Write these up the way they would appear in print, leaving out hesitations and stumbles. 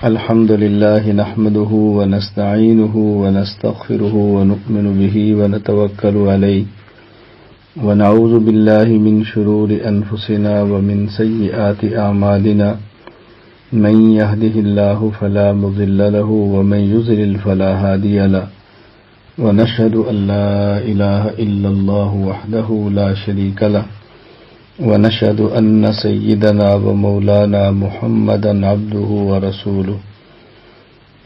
الحمد لله نحمده ونستعينه ونستغفره ونؤمن به ونتوكل عليه ونعوذ بالله من شرور أنفسنا ومن سيئات أعمالنا من يهده الله فلا مضل له ومن يضلل فلا هادي له ونشهد أن لا إله إلا الله وحده لا شريك له ونشهد أن سيدنا ومولانا محمدا عبده ورسوله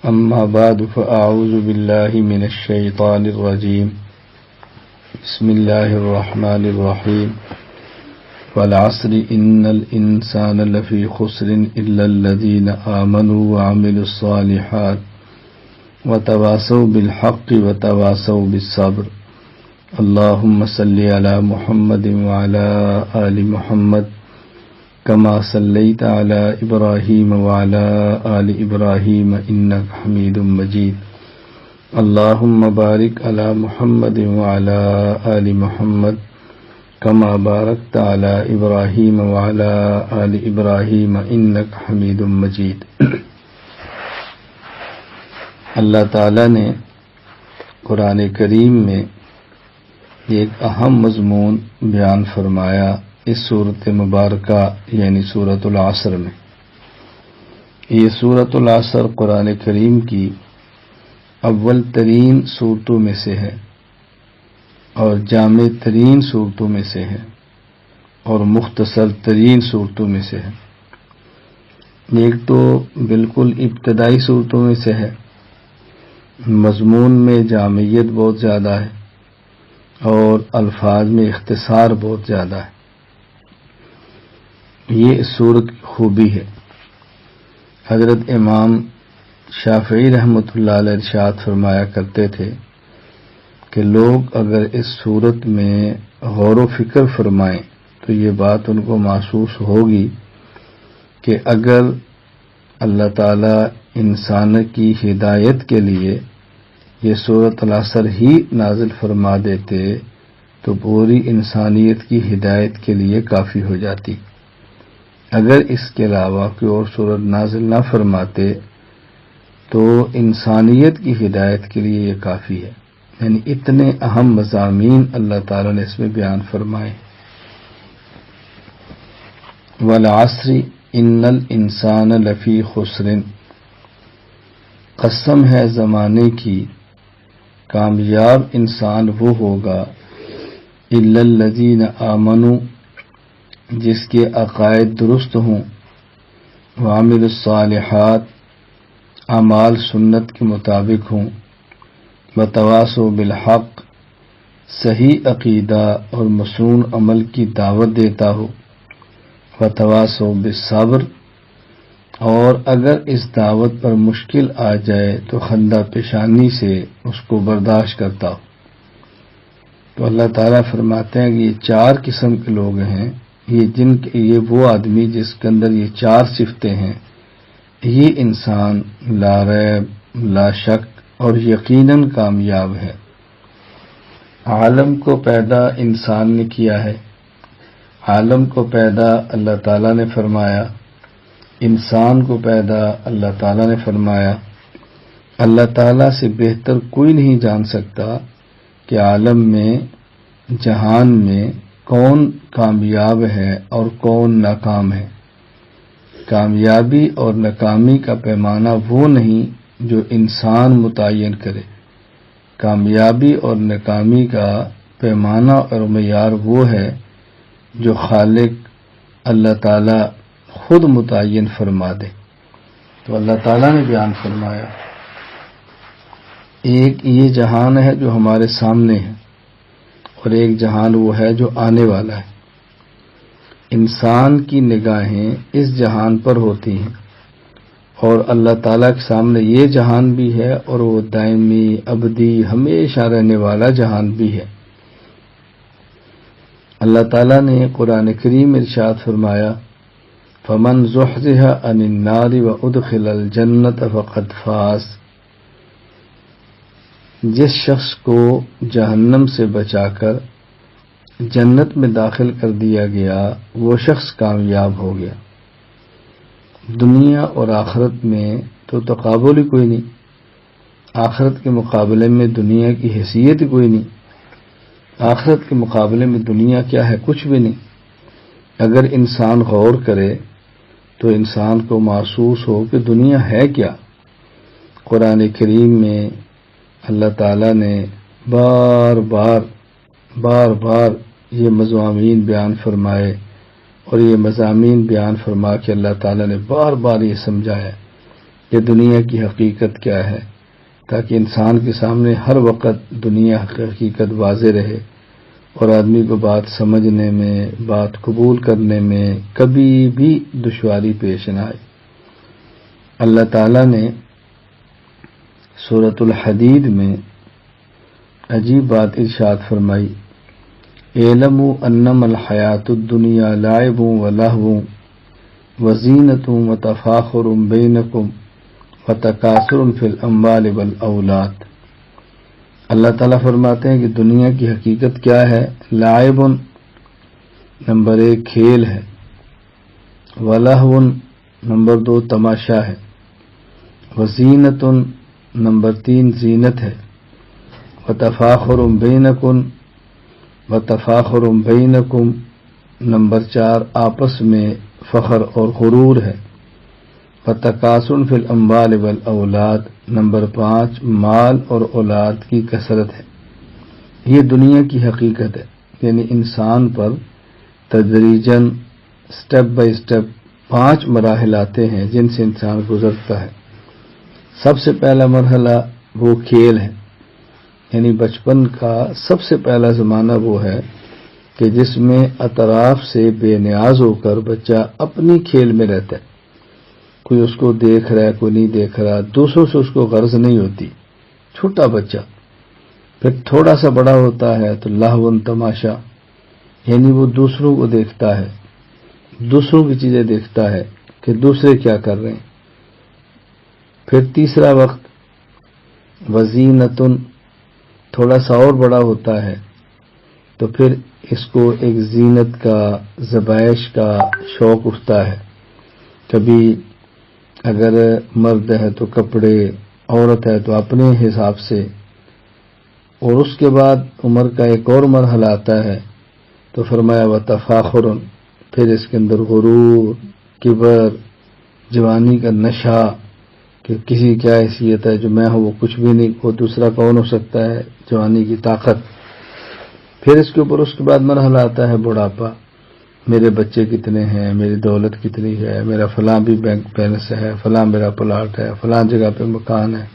أما بعد فأعوذ بالله من الشيطان الرجيم بسم الله الرحمن الرحيم والعصر إن الإنسان لفي خسر إلا الذين آمنوا وعملوا الصالحات وتواصوا بالحق وتواصوا بالصبر اللهم صل على محمد وعلى آل محمد كما صليت على إبراهيم وعلى آل إبراهيم إنك حميد مجيد اللهم بارك على محمد وعلى آل محمد كما باركت على إبراهيم وعلى آل إبراهيم إنك حميد مجيد اللہ تعالیٰ نے قرآن کریم میں ایک اہم مضمون بیان فرمایا اس سورۃ مبارکہ یعنی سورۃ العصر میں۔ یہ سورۃ العصر قرآن کریم کی اول ترین صورتوں میں سے ہے اور جامع ترین صورتوں میں سے ہے اور مختصر ترین صورتوں میں سے ہے۔ ایک تو بالکل ابتدائی صورتوں میں سے ہے، مضمون میں جامعیت بہت زیادہ ہے اور الفاظ میں اختصار بہت زیادہ ہے۔ یہ اس سورت کی خوبی ہے۔ حضرت امام شافعی رحمۃ اللہ علیہ ارشاد فرمایا کرتے تھے کہ لوگ اگر اس سورت میں غور و فکر فرمائیں تو یہ بات ان کو محسوس ہوگی کہ اگر اللہ تعالی انسان کی ہدایت کے لیے یہ سورۃ العصر ہی نازل فرما دیتے تو پوری انسانیت کی ہدایت کے لیے کافی ہو جاتی۔ اگر اس کے علاوہ کوئی اور سورت نازل نہ فرماتے تو انسانیت کی ہدایت کے لیے یہ کافی ہے، یعنی اتنے اہم مضامین اللہ تعالیٰ نے اس میں بیان فرمائے۔ والعصر ان الانسان لفی خسر، قسم ہے زمانے کی، کامیاب انسان وہ ہوگا الا الذین آمنوا، جس کے عقائد درست ہوں، وعملوا الصالحات، اعمال سنت کے مطابق ہوں، وتواصوا بالحق، صحیح عقیدہ اور مصون عمل کی دعوت دیتا ہو، وتواصوا بالصبر، اور اگر اس دعوت پر مشکل آ جائے تو خندہ پیشانی سے اس کو برداشت کرتا ہو۔ تو اللہ تعالیٰ فرماتے ہیں کہ یہ چار قسم کے لوگ ہیں، یہ وہ آدمی جس کے اندر یہ چار صفتیں ہیں، یہ انسان لا ریب لا شک اور یقیناً کامیاب ہے۔ عالم کو پیدا انسان نے کیا ہے، عالم کو پیدا اللہ تعالیٰ نے فرمایا، انسان کو پیدا اللہ تعالیٰ نے فرمایا۔ اللہ تعالیٰ سے بہتر کوئی نہیں جان سکتا کہ عالم میں، جہان میں کون کامیاب ہے اور کون ناکام ہے۔ کامیابی اور ناکامی کا پیمانہ وہ نہیں جو انسان متعین کرے، کامیابی اور ناکامی کا پیمانہ اور معیار وہ ہے جو خالق اللہ تعالیٰ خود متعین فرما دے۔ تو اللہ تعالیٰ نے بیان فرمایا، ایک یہ جہان ہے جو ہمارے سامنے ہے اور ایک جہان وہ ہے جو آنے والا ہے۔ انسان کی نگاہیں اس جہان پر ہوتی ہیں اور اللہ تعالیٰ کے سامنے یہ جہان بھی ہے اور وہ دائمی ابدی ہمیشہ رہنے والا جہان بھی ہے۔ اللہ تعالیٰ نے قرآن کریم میں ارشاد فرمایا، فمن زحزح عن النار وادخل الجنۃ فقد فاز، جس شخص کو جہنم سے بچا کر جنت میں داخل کر دیا گیا وہ شخص کامیاب ہو گیا۔ دنیا اور آخرت میں تو تقابل ہی کوئی نہیں، آخرت کے مقابلے میں دنیا کی حیثیت ہی کوئی نہیں، آخرت کے مقابلے میں دنیا کیا ہے؟ کچھ بھی نہیں۔ اگر انسان غور کرے تو انسان کو محسوس ہو کہ دنیا ہے کیا۔ قرآن کریم میں اللہ تعالیٰ نے بار بار یہ مضامین بیان فرمائے، اور یہ مضامین بیان فرما کے اللہ تعالیٰ نے بار بار یہ سمجھایا کہ دنیا کی حقیقت کیا ہے، تاکہ انسان کے سامنے ہر وقت دنیا کی حقیقت واضح رہے اور آدمی کو بات سمجھنے میں، بات قبول کرنے میں کبھی بھی دشواری پیش نہ آئے۔ اللہ تعالیٰ نے سورۃ الحدید میں عجیب بات ارشاد فرمائی، اعلموا انما الحیات الدنیا لعب ولہو وزینۃ وتفاخر بینکم وتکاثر فی الاموال والاولاد۔ اللہ تعالیٰ فرماتے ہیں کہ دنیا کی حقیقت کیا ہے؟ لعب نمبر 1 کھیل ہے، ولہو نمبر 2 تماشا ہے، وزینۃ نمبر 3 زینت ہے، وتفاخر بینکم نمبر 4 آپس میں فخر اور غرور ہے، وتکاثر فی الاموال والاولاد نمبر 5 مال اور اولاد کی کثرت ہے۔ یہ دنیا کی حقیقت ہے، یعنی انسان پر تدریجاً سٹیپ بائی سٹیپ 5 مراحل آتے ہیں جن سے انسان گزرتا ہے۔ سب سے پہلا مرحلہ وہ کھیل ہے، یعنی بچپن کا سب سے پہلا زمانہ وہ ہے کہ جس میں اطراف سے بے نیاز ہو کر بچہ اپنی کھیل میں رہتا ہے، کوئی اس کو دیکھ رہا ہے، کوئی نہیں دیکھ رہا، دوسروں سے اس کو غرض نہیں ہوتی، چھوٹا بچہ۔ پھر تھوڑا سا بڑا ہوتا ہے تو لہو تماشا، یعنی وہ دوسروں کو دیکھتا ہے، دوسروں کی چیزیں دیکھتا ہے کہ دوسرے کیا کر رہے ہیں۔ پھر تیسرا وقت وزینتن، تھوڑا سا اور بڑا ہوتا ہے تو پھر اس کو ایک زینت کا، زبائش کا شوق اٹھتا ہے، کبھی اگر مرد ہے تو کپڑے، عورت ہے تو اپنے حساب سے۔ اور اس کے بعد عمر کا ایک اور مرحلہ آتا ہے تو فرمایا وتفاخر، پھر اس کے اندر غرور، کبر، جوانی کا نشہ کہ کسی کیا حیثیت ہے، جو میں ہوں وہ کچھ بھی نہیں، وہ دوسرا کون ہو سکتا ہے، جوانی کی طاقت۔ پھر اس کے اوپر اس کے بعد مرحلہ آتا ہے بڑھاپا، میرے بچے کتنے ہیں، میری دولت کتنی ہے، میرا فلاں بھی بینک بیلنس ہے، فلاں میرا پلاٹ ہے، فلاں جگہ پہ مکان ہے،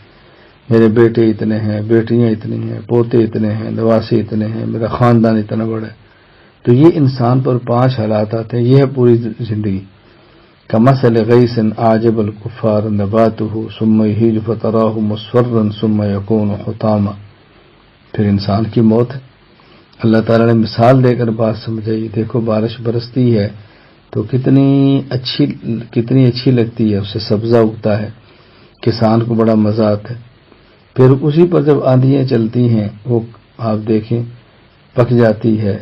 میرے بیٹے اتنے ہیں، بیٹیاں اتنی ہیں، پوتے اتنے ہیں، نواسے اتنے ہیں، میرا خاندان اتنا بڑا ہے۔ تو یہ انسان پر 5 حالات آتے ہیں، یہ ہے پوری زندگی۔ کمثل غیث اعجب الکفار نباتہ ثم یہیج فتراہ مصفرا ثم یکون حطاما۔ پھر انسان کی موت ہے۔ اللہ تعالیٰ نے مثال دے کر بات سمجھائی، دیکھو بارش برستی ہے تو کتنی اچھی لگتی ہے، اس سے سبزہ اگتا ہے، کسان کو بڑا مزہ آتا ہے۔ پھر اسی پر جب آندھیاں چلتی ہیں وہ آپ دیکھیں پک جاتی ہے،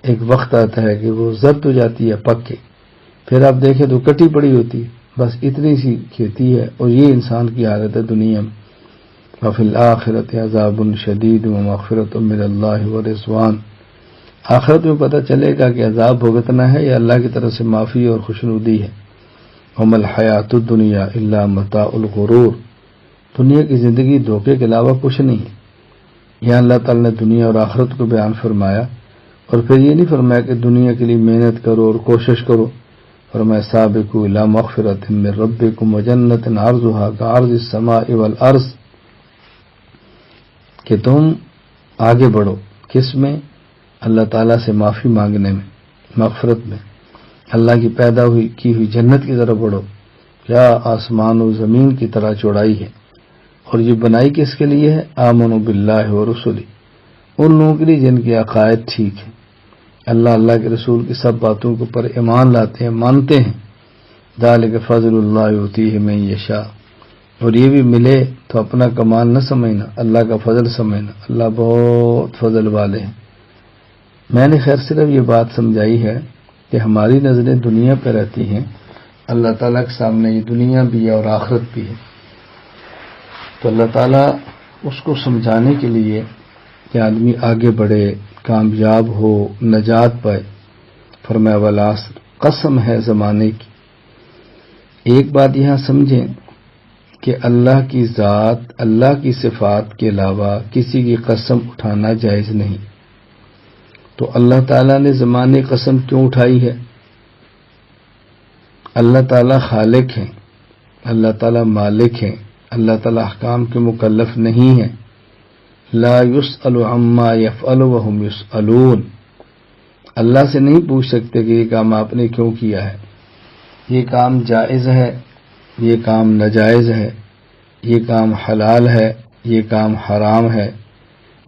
ایک وقت آتا ہے کہ وہ زرد ہو جاتی ہے پک کے، پھر آپ دیکھیں تو کٹی پڑی ہوتی ہے، بس اتنی سی کھیتی ہے۔ اور یہ انسان کی حالت ہے دنیا میں۔ وفی الآخرۃ عذاب شدید ومغفرۃ من اللہ ورضوان، آخرت میں پتہ چلے گا کہ عذاب بھگتنا ہے یا اللہ کی طرف سے معافی اور خوشنودی ہے۔ وما الحیات الدنیا الا متاع الغرور، دنیا کی زندگی دھوکے کے علاوہ کچھ نہیں ہے۔ یہاں اللہ تعالیٰ نے دنیا اور آخرت کو بیان فرمایا، اور پھر یہ نہیں فرمایا کہ دنیا کے لیے محنت کرو اور کوشش کرو، فرمایا سابقوا الی مغفرۃ من ربکم وجنۃ عرضھا کعرض السماء والارض، کہ تم آگے بڑھو، کس میں؟ اللہ تعالیٰ سے معافی مانگنے میں، مغفرت میں، اللہ کی پیدا کی ہوئی جنت کی طرف بڑھو، کیا آسمان و زمین کی طرح چوڑائی ہے۔ اور یہ بنائی کس کے لیے ہے؟ آمنوا باللہ ورسلہ، ان لوگوں کے لیے جن کے عقائد ٹھیک ہیں، اللہ کے رسول کی سب باتوں کے اوپر ایمان لاتے ہیں، مانتے ہیں۔ ذالک فضل اللہ یؤتیہ من یشاء، اور یہ بھی ملے تو اپنا کمال نہ سمجھنا، اللہ کا فضل سمجھنا، اللہ بہت فضل والے ہیں۔ میں نے خیر صرف یہ بات سمجھائی ہے کہ ہماری نظریں دنیا پہ رہتی ہیں، اللہ تعالیٰ کے سامنے یہ دنیا بھی ہے اور آخرت بھی ہے۔ تو اللہ تعالیٰ اس کو سمجھانے کے لیے کہ آدمی آگے بڑھے، کامیاب ہو، نجات پائے، فرمایا والعصر، قسم ہے زمانے کی۔ ایک بات یہاں سمجھیں کہ اللہ کی ذات، اللہ کی صفات کے علاوہ کسی کی قسم اٹھانا جائز نہیں۔ تو اللہ تعالیٰ نے زمانے قسم کیوں اٹھائی ہے؟ اللہ تعالیٰ خالق ہیں، اللہ تعالیٰ مالک ہیں، اللہ تعالیٰ احکام کے مکلف نہیں ہیں۔ لا يسأل عما يفعل وهم يسألون، اللہ سے نہیں پوچھ سکتے کہ یہ کام آپ نے کیوں کیا ہے، یہ کام جائز ہے، یہ کام ناجائز ہے، یہ کام حلال ہے، یہ کام حرام ہے،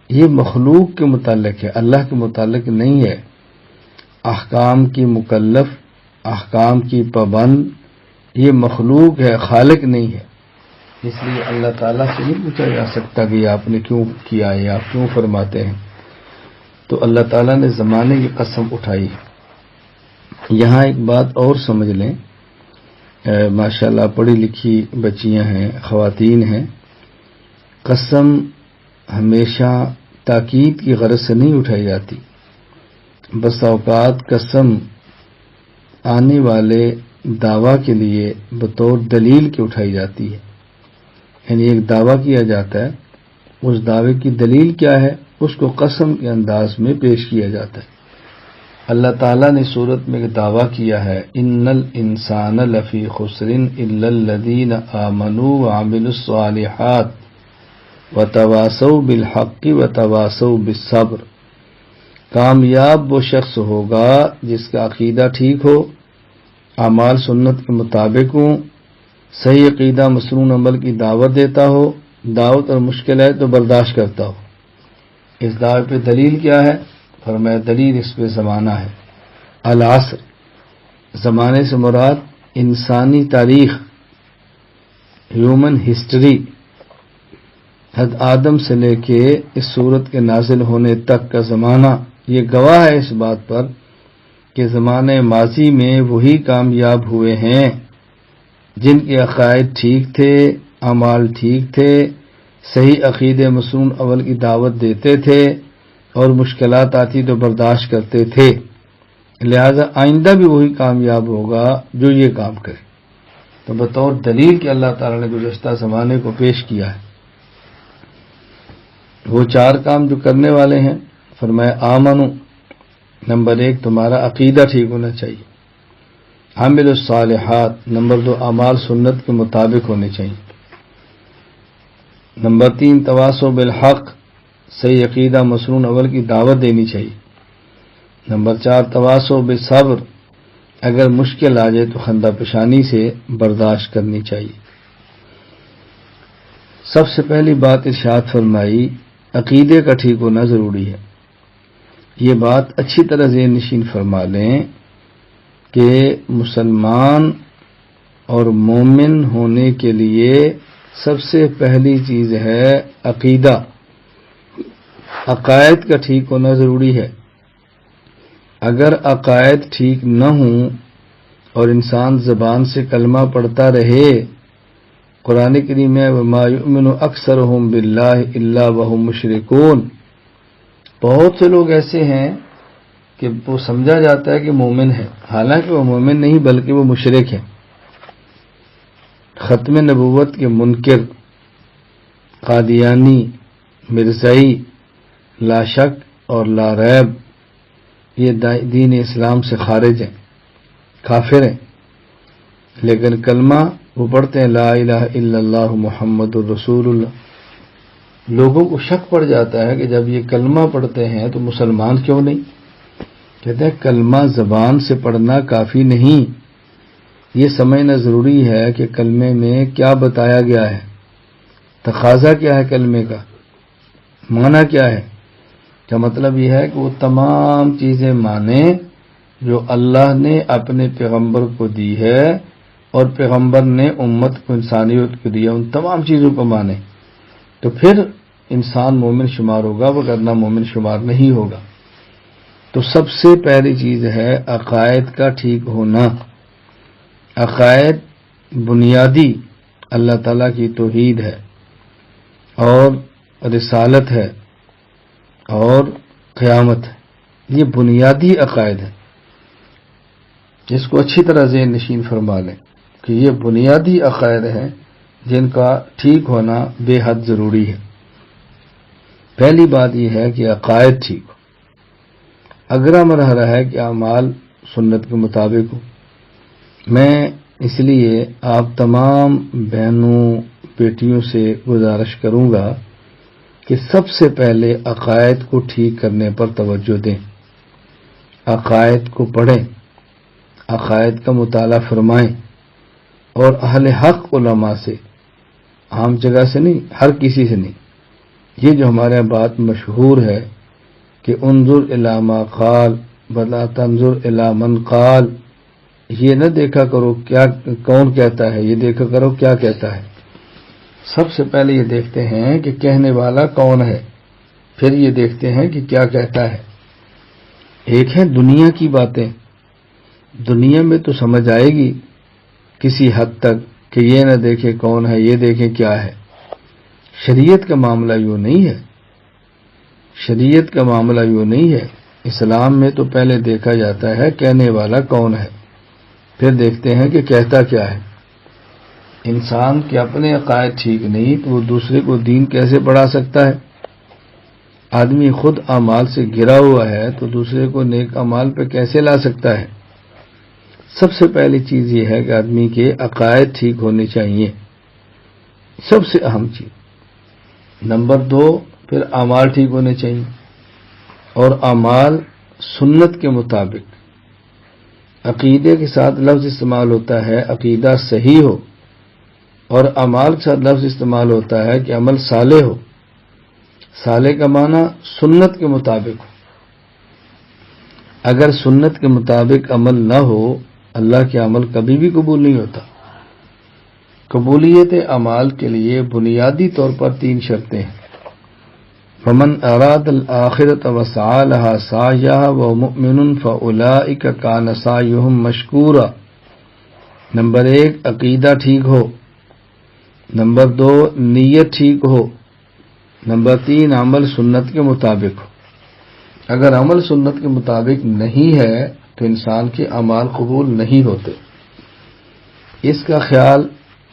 یہ مخلوق کے متعلق ہے، اللہ کے متعلق نہیں ہے۔ احکام کی مکلف، احکام کی پابند یہ مخلوق ہے، خالق نہیں ہے۔ اس لیے اللہ تعالیٰ سے نہیں پوچھا جا سکتا کہ یہ آپ نے کیوں کیا ہے، آپ کیوں فرماتے ہیں۔ تو اللہ تعالیٰ نے زمانے کی قسم اٹھائی۔ یہاں ایک بات اور سمجھ لیں، ماشاءاللہ پڑھی لکھی بچیاں ہیں، خواتین ہیں، قسم ہمیشہ تاکید کی غرض سے نہیں اٹھائی جاتی۔ بس اوقات قسم آنے والے دعویٰ کے لیے بطور دلیل کے اٹھائی جاتی ہے، یعنی ایک دعویٰ کیا جاتا ہے، اس دعوے کی دلیل کیا ہے اس کو قسم کے انداز میں پیش کیا جاتا ہے۔ اللہ تعالیٰ نے سورت میں ایک دعویٰ کیا ہے، ان الانسان لفی خسر الا الذین آمنوا وعملوا الصالحات وتواصوا بالحق وتواصوا بالصبر، کامیاب وہ شخص ہوگا جس کا عقیدہ ٹھیک ہو، اعمال سنت کے مطابق ہوں، صحیح عقیدہ مسنون عمل کی دعوت دیتا ہو، دعوت اور مشکل ہے تو برداشت کرتا ہو۔ اس دعوے پہ دلیل کیا ہے؟ فرمایا دلیل اس پہ زمانہ ہے۔ العصر، زمانے سے مراد انسانی تاریخ، ہیومن ہسٹری، حضرت آدم سے لے کے اس سورت کے نازل ہونے تک کا زمانہ، یہ گواہ ہے اس بات پر کہ زمانے ماضی میں وہی کامیاب ہوئے ہیں جن کے عقائد ٹھیک تھے، اعمال ٹھیک تھے، صحیح عقید مسنون اول کی دعوت دیتے تھے اور مشکلات آتی تو برداشت کرتے تھے۔ لہذا آئندہ بھی وہی کامیاب ہوگا جو یہ کام کرے۔ تو بطور دلیل کہ اللہ تعالیٰ نے گزشتہ زمانے کو پیش کیا ہے۔ وہ چار کام جو کرنے والے ہیں، فرمایا آمنو، نمبر 1 تمہارا عقیدہ ٹھیک ہونا چاہیے، عامل الصالحات، نمبر 2 اعمال سنت کے مطابق ہونے چاہیے، نمبر 3 تواصو بالحق، صحیح عقیدہ مسنون اول کی دعوت دینی چاہیے، نمبر 4 تواصو بالصبر، اگر مشکل آ جائے تو خندہ پیشانی سے برداشت کرنی چاہیے۔ سب سے پہلی بات ارشاد فرمائی عقیدے کا ٹھیک ہونا ضروری ہے۔ یہ بات اچھی طرح ذہن نشین فرما لیں کہ مسلمان اور مومن ہونے کے لیے سب سے پہلی چیز ہے عقیدہ، عقائد کا ٹھیک ہونا ضروری ہے۔ اگر عقائد ٹھیک نہ ہوں اور انسان زبان سے کلمہ پڑھتا رہے، قرآن کریم میں وما یؤمن اکثرهم باللہ الا وهم مشرکون، بہت سے لوگ ایسے ہیں کہ وہ سمجھا جاتا ہے کہ مومن ہے، حالانکہ وہ مومن نہیں بلکہ وہ مشرک ہے۔ ختم نبوت کے منکر، قادیانی، مرزائی، لا شک اور لا ریب، یہ دین اسلام سے خارج ہیں، کافر ہیں، لیکن کلمہ وہ پڑھتے ہیں لا الہ الا اللہ محمد الرسول اللہ۔ لوگوں کو شک پڑ جاتا ہے کہ جب یہ کلمہ پڑھتے ہیں تو مسلمان کیوں نہیں؟ کہتے ہیں کلمہ زبان سے پڑھنا کافی نہیں، یہ سمجھنا ضروری ہے کہ کلمے میں کیا بتایا گیا ہے، تقاضا کیا ہے کلمے کا، معنی کیا ہے۔ کا مطلب یہ ہے کہ وہ تمام چیزیں مانے جو اللہ نے اپنے پیغمبر کو دی ہے اور پیغمبر نے امت کو، انسانیت کو دیا، ان تمام چیزوں کو مانے تو پھر انسان مومن شمار ہوگا، وگرنہ مومن شمار نہیں ہوگا۔ تو سب سے پہلی چیز ہے عقائد کا ٹھیک ہونا۔ عقائد بنیادی اللہ تعالیٰ کی توحید ہے، اور رسالت ہے اور قیامت ہے. یہ بنیادی عقائد ہے. اس کو اچھی طرح ذہن نشین فرما لیں کہ یہ بنیادی عقائد ہیں جن کا ٹھیک ہونا بے حد ضروری ہے. پہلی بات یہ ہے کہ عقائد ٹھیک ہو. اگلا مرحلہ ہے کہ اعمال سنت کے مطابق ہو. میں اس لیے آپ تمام بہنوں بیٹیوں سے گزارش کروں گا کہ سب سے پہلے عقائد کو ٹھیک کرنے پر توجہ دیں. عقائد کو پڑھیں، عقائد کا مطالعہ فرمائیں، اور اہل حق علماء سے، عام جگہ سے نہیں، ہر کسی سے نہیں. یہ جو ہمارے بات مشہور ہے کہ انظر الی ما قال ولا تنظر الی من قال، یہ نہ دیکھا کرو کیا کون کہتا ہے، یہ دیکھا کرو کیا کہتا ہے. سب سے پہلے یہ دیکھتے ہیں کہ کہنے والا کون ہے، پھر یہ دیکھتے ہیں کہ کیا کہتا ہے. ایک ہے دنیا کی باتیں، دنیا میں تو سمجھ آئے گی کسی حد تک کہ یہ نہ دیکھے کون ہے، یہ دیکھیں کیا ہے. شریعت کا معاملہ یوں نہیں ہے. شریعت کا معاملہ یوں نہیں ہے. اسلام میں تو پہلے دیکھا جاتا ہے کہنے والا کون ہے، پھر دیکھتے ہیں کہ کہتا کیا ہے. انسان کے اپنے عقائد ٹھیک نہیں تو وہ دوسرے کو دین کیسے پڑھا سکتا ہے؟ آدمی خود اعمال سے گھرا ہوا ہے تو دوسرے کو نیک اعمال پہ کیسے لا سکتا ہے؟ سب سے پہلی چیز یہ ہے کہ آدمی کے عقائد ٹھیک ہونے چاہیے، سب سے اہم چیز. نمبر 2، پھر اعمال ٹھیک ہونے چاہیے، اور اعمال سنت کے مطابق. عقیدے کے ساتھ لفظ استعمال ہوتا ہے عقیدہ صحیح ہو، اور اعمال کے ساتھ لفظ استعمال ہوتا ہے کہ عمل صالح ہو. صالح کا معنی سنت کے مطابق ہو. اگر سنت کے مطابق عمل نہ ہو، اللہ کے عمل کبھی بھی قبول نہیں ہوتا. قبولیت اعمال کے لیے بنیادی طور پر 3 شرطیں ہیں. فمن اراد الآخرۃ وسعى لها سعيها وهو مؤمن فاولئك كان سعيهم مشکورا. نمبر 1 عقیدہ ٹھیک ہو، نمبر 2 نیت ٹھیک ہو، نمبر 3 عمل سنت کے مطابق ہو. اگر عمل سنت کے مطابق نہیں ہے تو انسان کے اعمال قبول نہیں ہوتے. اس کا خیال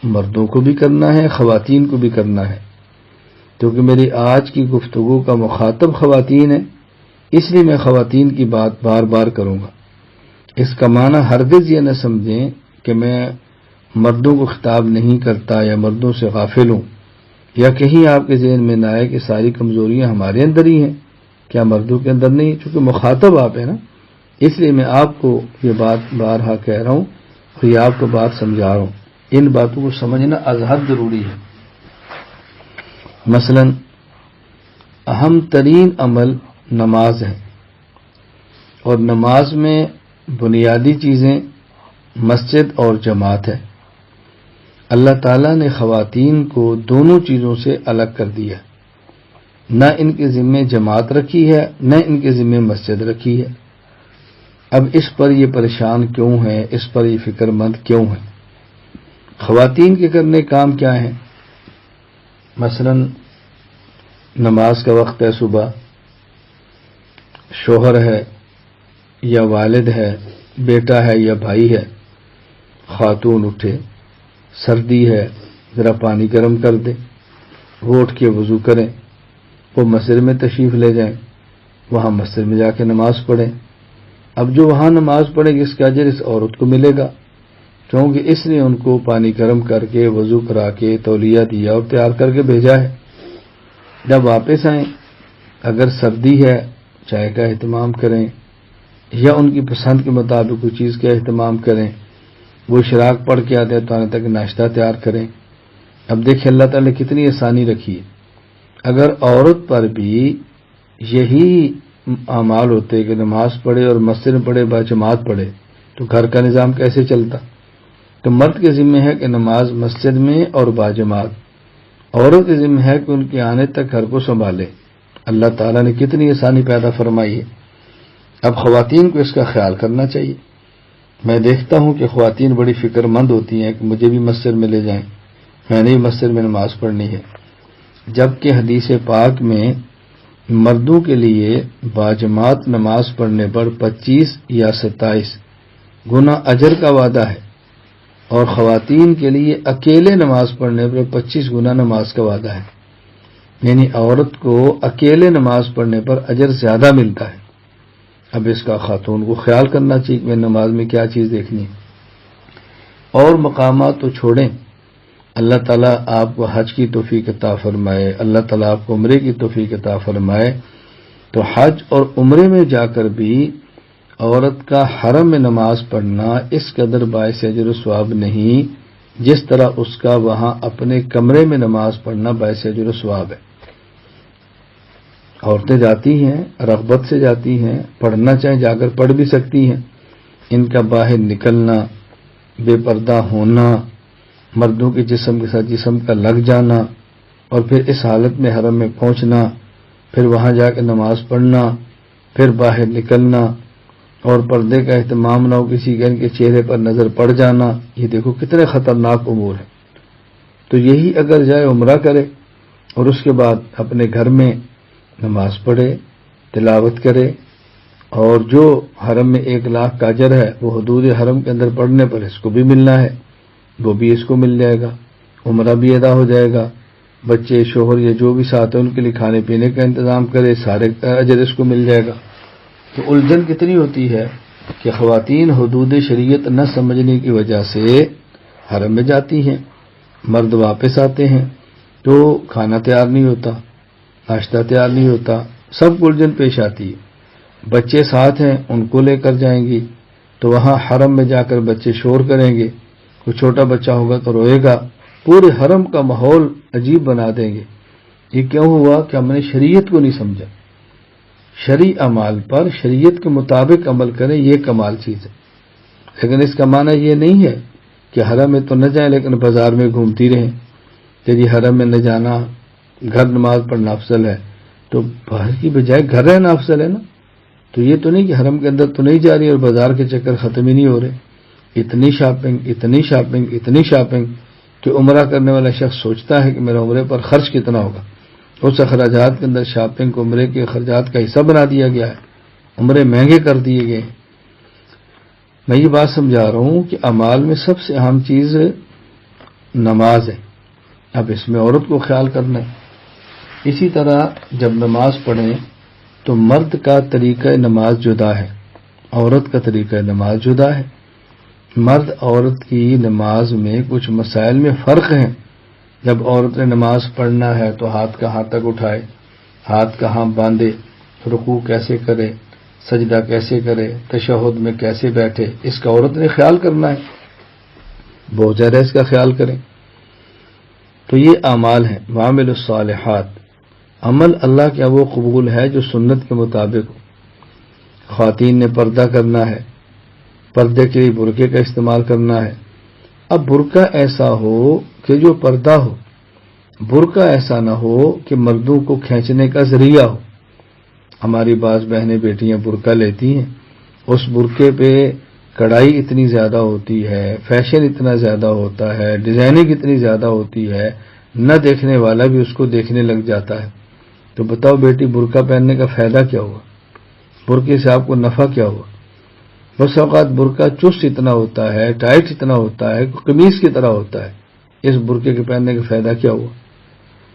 مردوں کو بھی کرنا ہے، خواتین کو بھی کرنا ہے. کیونکہ میری آج کی گفتگو کا مخاطب خواتین ہے، اس لیے میں خواتین کی بات بار بار کروں گا. اس کا معنی ہرگز یہ نہ سمجھیں کہ میں مردوں کو خطاب نہیں کرتا یا مردوں سے غافل ہوں، یا کہیں آپ کے ذہن میں نہ آئے کہ ساری کمزوریاں ہمارے اندر ہی ہیں، کیا مردوں کے اندر نہیں؟ چونکہ مخاطب آپ ہیں نا، اس لیے میں آپ کو یہ بات بارہا کہہ رہا ہوں اور یہ آپ کو بات سمجھا رہا ہوں. ان باتوں کو سمجھنا از حد ضروری ہے. مثلا اہم ترین عمل نماز ہے، اور نماز میں بنیادی چیزیں مسجد اور جماعت ہے. اللہ تعالیٰ نے خواتین کو دونوں چیزوں سے الگ کر دیا. نہ ان کے ذمے جماعت رکھی ہے، نہ ان کے ذمے مسجد رکھی ہے. اب اس پر یہ پریشان کیوں ہیں، اس پر یہ فکر مند کیوں ہیں؟ خواتین کے کرنے کام کیا ہیں؟ مثلا نماز کا وقت ہے، صبح شوہر ہے یا والد ہے، بیٹا ہے یا بھائی ہے، خاتون اٹھے، سردی ہے ذرا پانی گرم کر دے، وہ اٹھ کے وضو کریں، وہ مسجد میں تشریف لے جائیں، وہاں مسجد میں جا کے نماز پڑھیں. اب جو وہاں نماز پڑھے گی اس کا اجر اس عورت کو ملے گا، کیونکہ اس نے ان کو پانی گرم کر کے وضو کرا کے تولیہ دیا اور تیار کر کے بھیجا ہے. جب واپس آئیں، اگر سردی ہے چائے کا اہتمام کریں، یا ان کی پسند کے مطابق کوئی چیز کا اہتمام کریں. وہ اشراق پڑھ کے آتے تو آنے تک ناشتہ تیار کریں. اب دیکھیں اللہ تعالیٰ نے کتنی آسانی رکھی ہے. اگر عورت پر بھی یہی اعمال ہوتے کہ نماز پڑھے اور مسجد میں پڑھے باجماعت پڑھے تو گھر کا نظام کیسے چلتا؟ تو مرد کے ذمہ ہے کہ نماز مسجد میں اور باجماعت، عورت کے ذمہ ہے کہ ان کے آنے تک گھر کو سنبھالے. اللہ تعالیٰ نے کتنی آسانی پیدا فرمائی ہے. اب خواتین کو اس کا خیال کرنا چاہیے. میں دیکھتا ہوں کہ خواتین بڑی فکر مند ہوتی ہیں کہ مجھے بھی مسجد میں لے جائیں، میں نے بھی مسجد میں نماز پڑھنی ہے. جبکہ حدیث پاک میں مردوں کے لیے باجماعت نماز پڑھنے پر 25 یا 27 گنا اجر کا وعدہ ہے، اور خواتین کے لیے اکیلے نماز پڑھنے پر 25 گنا نماز کا وعدہ ہے، یعنی عورت کو اکیلے نماز پڑھنے پر اجر زیادہ ملتا ہے۔ اب اس کا خاتون کو خیال کرنا چاہیے کہ میں نماز میں کیا چیز دیکھنی ہے۔ اور مقامات تو چھوڑیں، اللہ تعالیٰ آپ کو حج کی توفیق عطا فرمائے، اللہ تعالیٰ آپ کو عمرے کی توفیق عطا فرمائے، تو حج اور عمرے میں جا کر بھی عورت کا حرم میں نماز پڑھنا اس قدر باعث اجر و ثواب نہیں جس طرح اس کا وہاں اپنے کمرے میں نماز پڑھنا باعث اجر و ثواب ہے۔ عورتیں جاتی ہیں، رغبت سے جاتی ہیں، پڑھنا چاہیں جا کر پڑھ بھی سکتی ہیں، ان کا باہر نکلنا، بے پردہ ہونا، مردوں کے جسم کے ساتھ جسم کا لگ جانا، اور پھر اس حالت میں حرم میں پہنچنا، پھر وہاں جا کے نماز پڑھنا، پھر باہر نکلنا، اور پردے کا اہتمام نہ ہو، کسی کے ان کے چہرے پر نظر پڑ جانا، یہ دیکھو کتنے خطرناک امور ہیں۔ تو یہی اگر جائے عمرہ کرے اور اس کے بعد اپنے گھر میں نماز پڑھے، تلاوت کرے، اور جو حرم میں 1 لاکھ کا اجر ہے وہ حدود حرم کے اندر پڑھنے پر اس کو بھی ملنا ہے، وہ بھی اس کو مل جائے گا، عمرہ بھی ادا ہو جائے گا، بچے شوہر یا جو بھی ساتھ ہیں ان کے لیے کھانے پینے کا انتظام کرے، سارے اجر اس کو مل جائے گا۔ تو الجھن کتنی ہوتی ہے کہ خواتین حدود شریعت نہ سمجھنے کی وجہ سے حرم میں جاتی ہیں، مرد واپس آتے ہیں تو کھانا تیار نہیں ہوتا، ناشتہ تیار نہیں ہوتا، سب کو الجھن پیش آتی ہے۔ بچے ساتھ ہیں، ان کو لے کر جائیں گی تو وہاں حرم میں جا کر بچے شور کریں گے، کوئی چھوٹا بچہ ہوگا تو روئے گا، پورے حرم کا ماحول عجیب بنا دیں گے۔ یہ کیوں ہوا کہ ہم نے شریعت کو نہیں سمجھا۔ شرعی اعمال پر شریعت کے مطابق عمل کریں، یہ کمال چیز ہے، لیکن اس کا معنی یہ نہیں ہے کہ حرم میں تو نہ جائیں لیکن بازار میں گھومتی رہیں کہ جی حرم میں نہ جانا، گھر نماز پڑھنا افضل ہے، تو باہر کی بجائے گھر رہنا افضل ہے نا۔ تو یہ تو نہیں کہ حرم کے اندر تو نہیں جا رہی اور بازار کے چکر ختم ہی نہیں ہو رہے، اتنی شاپنگ اتنی شاپنگ اتنی شاپنگ کہ عمرہ کرنے والا شخص سوچتا ہے کہ میرا عمرے پر خرچ کتنا ہوگا، اس اخراجات کے اندر شاپنگ کو عمرے کے اخراجات کا حصہ بنا دیا گیا ہے، عمرے مہنگے کر دیے گئے ہیں۔ میں یہ بات سمجھا رہا ہوں کہ اعمال میں سب سے اہم چیز نماز ہے، اب اس میں عورت کو خیال کرنا ہے۔ اسی طرح جب نماز پڑھیں تو مرد کا طریقہ نماز جدا ہے، عورت کا طریقہ نماز جدا ہے۔ مرد عورت کی نماز میں کچھ مسائل میں فرق ہیں۔ جب عورت نے نماز پڑھنا ہے تو ہاتھ کہاں تک اٹھائے، ہاتھ کہاں باندھے، رکوع کیسے کرے، سجدہ کیسے کرے، تشہد میں کیسے بیٹھے، اس کا عورت نے خیال کرنا ہے، بہت زیادہ اس کا خیال کریں۔ تو یہ اعمال ہیں، وعمل الصالحات، عمل اللہ کیا وہ قبول ہے جو سنت کے مطابق ہو۔ خواتین نے پردہ کرنا ہے، پردے کے لیے برقعے کا استعمال کرنا ہے۔ اب برقع ایسا ہو کہ جو پردہ ہو، برقع ایسا نہ ہو کہ مردوں کو کھینچنے کا ذریعہ ہو۔ ہماری بعض بہنیں بیٹیاں برقع لیتی ہیں، اس برقعے پہ کڑھائی اتنی زیادہ ہوتی ہے، فیشن اتنا زیادہ ہوتا ہے، ڈیزائننگ اتنی زیادہ ہوتی ہے، نہ دیکھنے والا بھی اس کو دیکھنے لگ جاتا ہے۔ تو بتاؤ بیٹی برقع پہننے کا فائدہ کیا ہوا، برقعے سے آپ کو نفع کیا ہوا؟ بس اوقات برقع چست اتنا ہوتا ہے، ٹائٹ اتنا ہوتا ہے، قمیص کی طرح ہوتا ہے، اس برقعے کے پہننے کا فائدہ کیا ہوا؟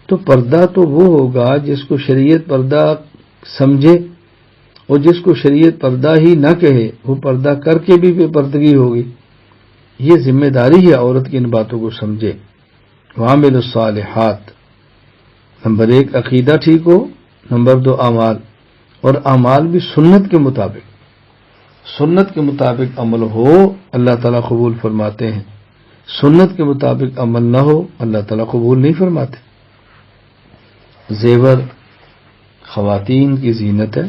تو پردہ تو وہ ہوگا جس کو شریعت پردہ سمجھے، اور جس کو شریعت پردہ ہی نہ کہے وہ پردہ کر کے بھی بے پردگی ہوگی۔ یہ ذمہ داری ہے عورت کی ان باتوں کو سمجھے۔ وعمل الصالحات، نمبر 1 عقیدہ ٹھیک ہو، نمبر 2 اعمال، اور اعمال بھی سنت کے مطابق، سنت کے مطابق عمل ہو اللہ تعالیٰ قبول فرماتے ہیں، سنت کے مطابق عمل نہ ہو اللہ تعالیٰ قبول نہیں فرماتے۔ زیور خواتین کی زینت ہے،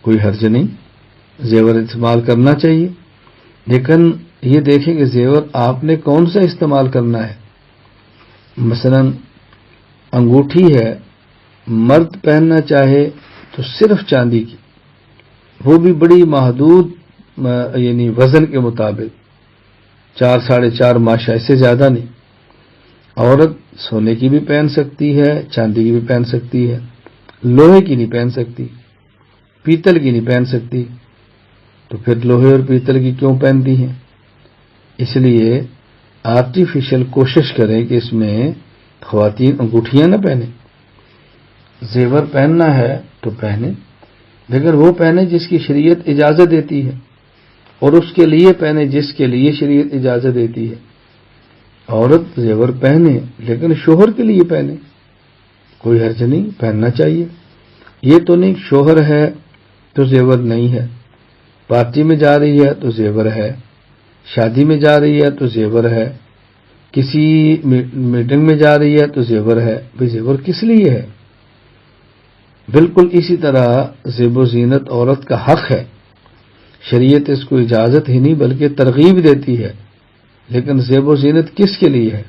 کوئی حرج نہیں، زیور استعمال کرنا چاہیے، لیکن یہ دیکھیں کہ زیور آپ نے کون سا استعمال کرنا ہے۔ مثلا انگوٹھی ہے، مرد پہننا چاہے تو صرف چاندی کی، وہ بھی بڑی محدود، یعنی وزن کے مطابق 4 ساڑھے 4 ماشا، اس سے زیادہ نہیں۔ عورت سونے کی بھی پہن سکتی ہے، چاندی کی بھی پہن سکتی ہے، لوہے کی نہیں پہن سکتی، پیتل کی نہیں پہن سکتی، تو پھر لوہے اور پیتل کی کیوں پہنتی ہیں؟ اس لیے آرٹیفیشل کوشش کریں کہ اس میں خواتین انگوٹھیاں نہ پہنیں۔ زیور پہننا ہے تو پہنیں، لیکن وہ پہنیں جس کی شریعت اجازت دیتی ہے، اور اس کے لیے پہنیں جس کے لیے شریعت اجازت دیتی ہے۔ عورت زیور پہنے لیکن شوہر کے لیے پہنے، کوئی حرج نہیں، پہننا چاہیے۔ یہ تو نہیں شوہر ہے تو زیور نہیں ہے، پارٹی میں جا رہی ہے تو زیور ہے، شادی میں جا رہی ہے تو زیور ہے، کسی میٹنگ میں جا رہی ہے تو زیور ہے۔ بھئی زیور کس لیے ہے؟ بالکل اسی طرح زیب و زینت عورت کا حق ہے، شریعت اس کو اجازت ہی نہیں بلکہ ترغیب دیتی ہے، لیکن زیب و زینت کس کے لیے ہے؟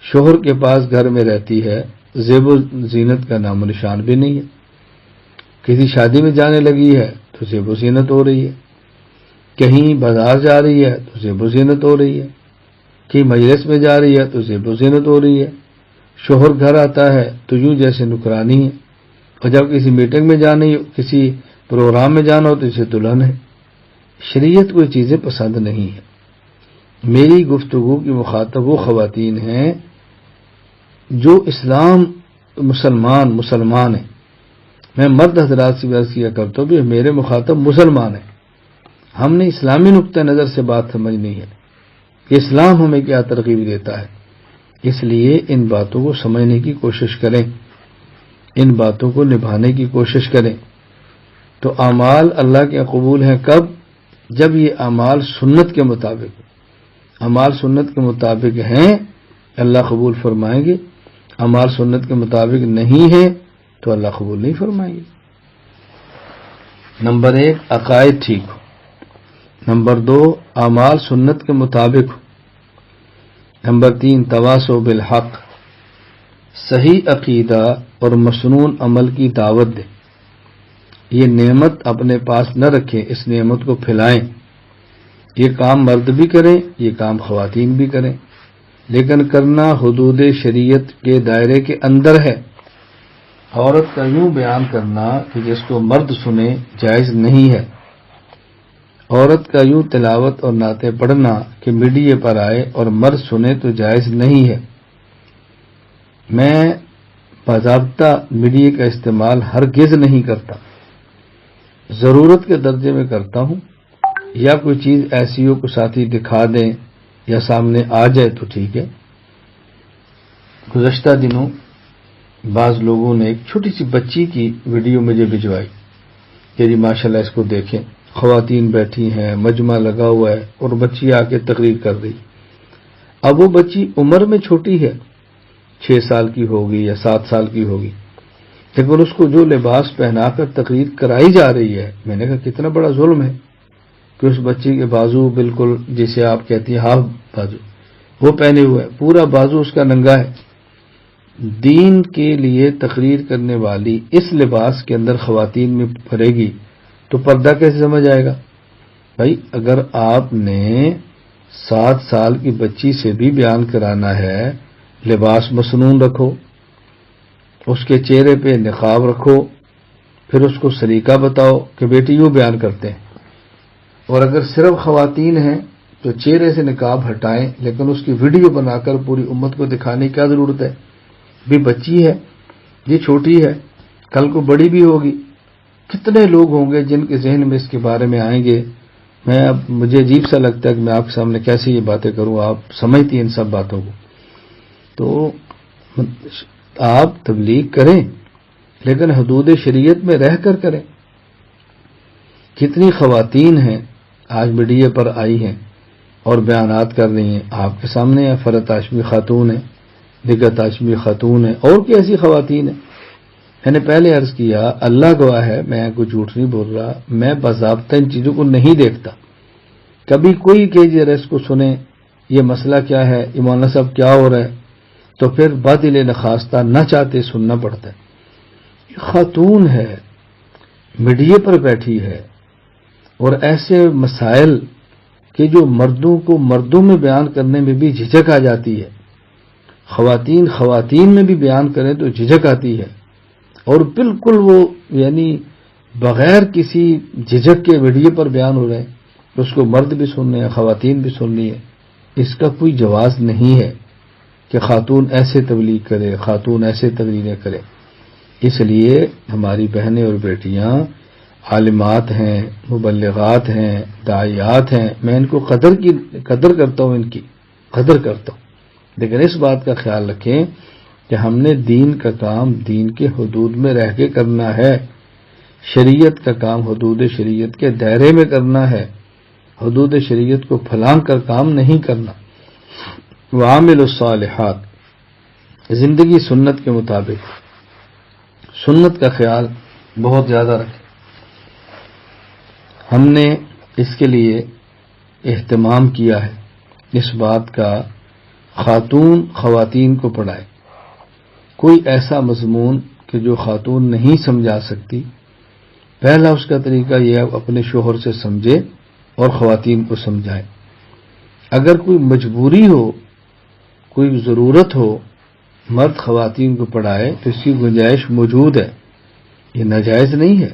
شوہر کے پاس گھر میں رہتی ہے، زیب و زینت کا نام و نشان بھی نہیں ہے، کسی شادی میں جانے لگی ہے تو زیب و زینت ہو رہی ہے، کہیں بازار جا رہی ہے تو زیب و زینت ہو رہی ہے، کہیں مجلس میں جا رہی ہے تو زیب و زینت ہو رہی ہے، شوہر گھر آتا ہے تو یوں جیسے نکرانی ہے، اور جب کسی میٹنگ میں جانی، کسی پروگرام میں جانا ہو تو اسے دلہن ہے۔ شریعت کوئی چیزیں پسند نہیں ہے۔ میری گفتگو کی مخاطب وہ خواتین ہیں جو اسلام مسلمان ہیں۔ میں مرد حضرات سے عرض کیا کرتا ہوں بھی میرے مخاطب مسلمان ہیں، ہم نے اسلامی نقطہ نظر سے بات سمجھنی ہے کہ اسلام ہمیں کیا ترغیب دیتا ہے۔ اس لیے ان باتوں کو سمجھنے کی کوشش کریں، ان باتوں کو نبھانے کی کوشش کریں، تو اعمال اللہ کے قبول ہیں کب؟ جب یہ اعمال سنت کے مطابق، اعمال سنت کے مطابق ہیں اللہ قبول فرمائیں گے، اعمال سنت کے مطابق نہیں ہیں تو اللہ قبول نہیں فرمائیں گے۔ نمبر 1 عقائد ٹھیک ہو، نمبر 2 اعمال سنت کے مطابق ہو، نمبر 3 تواصوا بالحق، صحیح عقیدہ اور مسنون عمل کی دعوت دیں۔ یہ نعمت اپنے پاس نہ رکھیں، اس نعمت کو پھیلائیں۔ یہ کام مرد بھی کریں، یہ کام خواتین بھی کریں، لیکن کرنا حدود شریعت کے دائرے کے اندر ہے۔ عورت کا یوں بیان کرنا کہ جس کو مرد سنے جائز نہیں ہے، عورت کا یوں تلاوت اور نعتیں پڑھنا کہ میڈیا پر آئے اور مرد سنے تو جائز نہیں ہے۔ میں باضابطہ میڈیا کا استعمال ہرگز نہیں کرتا، ضرورت کے درجے میں کرتا ہوں، یا کوئی چیز ایسی ہو کو ساتھی دکھا دیں یا سامنے آ جائے تو ٹھیک ہے۔ گزشتہ دنوں بعض لوگوں نے ایک چھوٹی سی بچی کی ویڈیو مجھے بھجوائی کہ جی ماشاءاللہ اس کو دیکھیں، خواتین بیٹھی ہیں، مجمع لگا ہوا ہے اور بچی آ کے تقریر کر رہی۔ اب وہ بچی عمر میں چھوٹی ہے، 6 سال کی ہوگی یا 7 سال کی ہوگی، لیکن اس کو جو لباس پہنا کر تقریر کرائی جا رہی ہے، میں نے کہا کتنا بڑا ظلم ہے کہ اس بچی کے بازو بالکل جسے آپ کہتی ہیں ہاف بازو وہ پہنے ہوئے ہے، پورا بازو اس کا ننگا ہے۔ دین کے لیے تقریر کرنے والی اس لباس کے اندر خواتین میں پھرے گی تو پردہ کیسے سمجھ آئے گا؟ بھائی اگر آپ نے 7 سال کی بچی سے بھی بیان کرانا ہے، لباس مسنون رکھو، اس کے چہرے پہ نقاب رکھو، پھر اس کو سلیقہ بتاؤ کہ بیٹی یوں بیان کرتے ہیں۔ اور اگر صرف خواتین ہیں تو چہرے سے نقاب ہٹائیں، لیکن اس کی ویڈیو بنا کر پوری امت کو دکھانے کی کیا ضرورت ہے؟ بھی بچی ہے، یہ چھوٹی ہے، کل کو بڑی بھی ہوگی، کتنے لوگ ہوں گے جن کے ذہن میں اس کے بارے میں آئیں گے۔ اب مجھے عجیب سا لگتا ہے کہ میں آپ کے سامنے کیسے یہ باتیں کروں، آپ سمجھتی ہیں ان سب باتوں کو، تو آپ تبلیغ کریں لیکن حدود شریعت میں رہ کر کریں۔ کتنی خواتین ہیں آج میڈیا پر آئی ہیں اور بیانات کر رہی ہیں، آپ کے سامنے ہیں، فرحت ہاشمی خاتون ہیں، نگہت ہاشمی خاتون ہیں، اور کی ایسی خواتین ہیں۔ میں نے پہلے عرض کیا، اللہ گواہ ہے میں کوئی جھوٹ نہیں بول رہا، میں باضابطہ ان چیزوں کو نہیں دیکھتا۔ کبھی کوئی کہ ذرا اس کو سنیں، یہ مسئلہ کیا ہے، یہ مولانا صاحب کیا ہو رہا ہے، تو پھر باطل نخواستہ نہ چاہتے سننا پڑتا ہے۔ یہ خاتون ہے، میڈیا پر بیٹھی ہے، اور ایسے مسائل کہ جو مردوں کو مردوں میں بیان کرنے میں بھی جھجک آ جاتی ہے، خواتین میں بھی بیان کریں تو جھجک آتی ہے، اور بالکل وہ یعنی بغیر کسی جھجک کے ویڈیو پر بیان ہو رہے ہیں، اس کو مرد بھی سن رہے ہیں، خواتین بھی سن رہی ہیں۔ اس کا کوئی جواز نہیں ہے کہ خاتون ایسے تبلیغ کرے، خاتون ایسے تقریریں کرے۔ اس لیے ہماری بہنیں اور بیٹیاں عالمات ہیں، مبلغات ہیں، داعیات ہیں، میں ان کو قدر کرتا ہوں، ان کی قدر کرتا ہوں، لیکن اس بات کا خیال رکھیں کہ ہم نے دین کا کام دین کے حدود میں رہ کے کرنا ہے، شریعت کا کام حدود شریعت کے دائرے میں کرنا ہے، حدود شریعت کو پھلانگ کر کام نہیں کرنا۔ وعامل الصالحات، زندگی سنت کے مطابق، سنت کا خیال بہت زیادہ رکھیں۔ ہم نے اس کے لیے اہتمام کیا ہے اس بات کا، خواتین کو پڑھائے۔ کوئی ایسا مضمون کہ جو خاتون نہیں سمجھا سکتی، پہلا اس کا طریقہ یہ ہے اپنے شوہر سے سمجھے اور خواتین کو سمجھائے۔ اگر کوئی مجبوری ہو، کوئی ضرورت ہو مرد خواتین کو پڑھائے تو اس کی گنجائش موجود ہے، یہ ناجائز نہیں ہے۔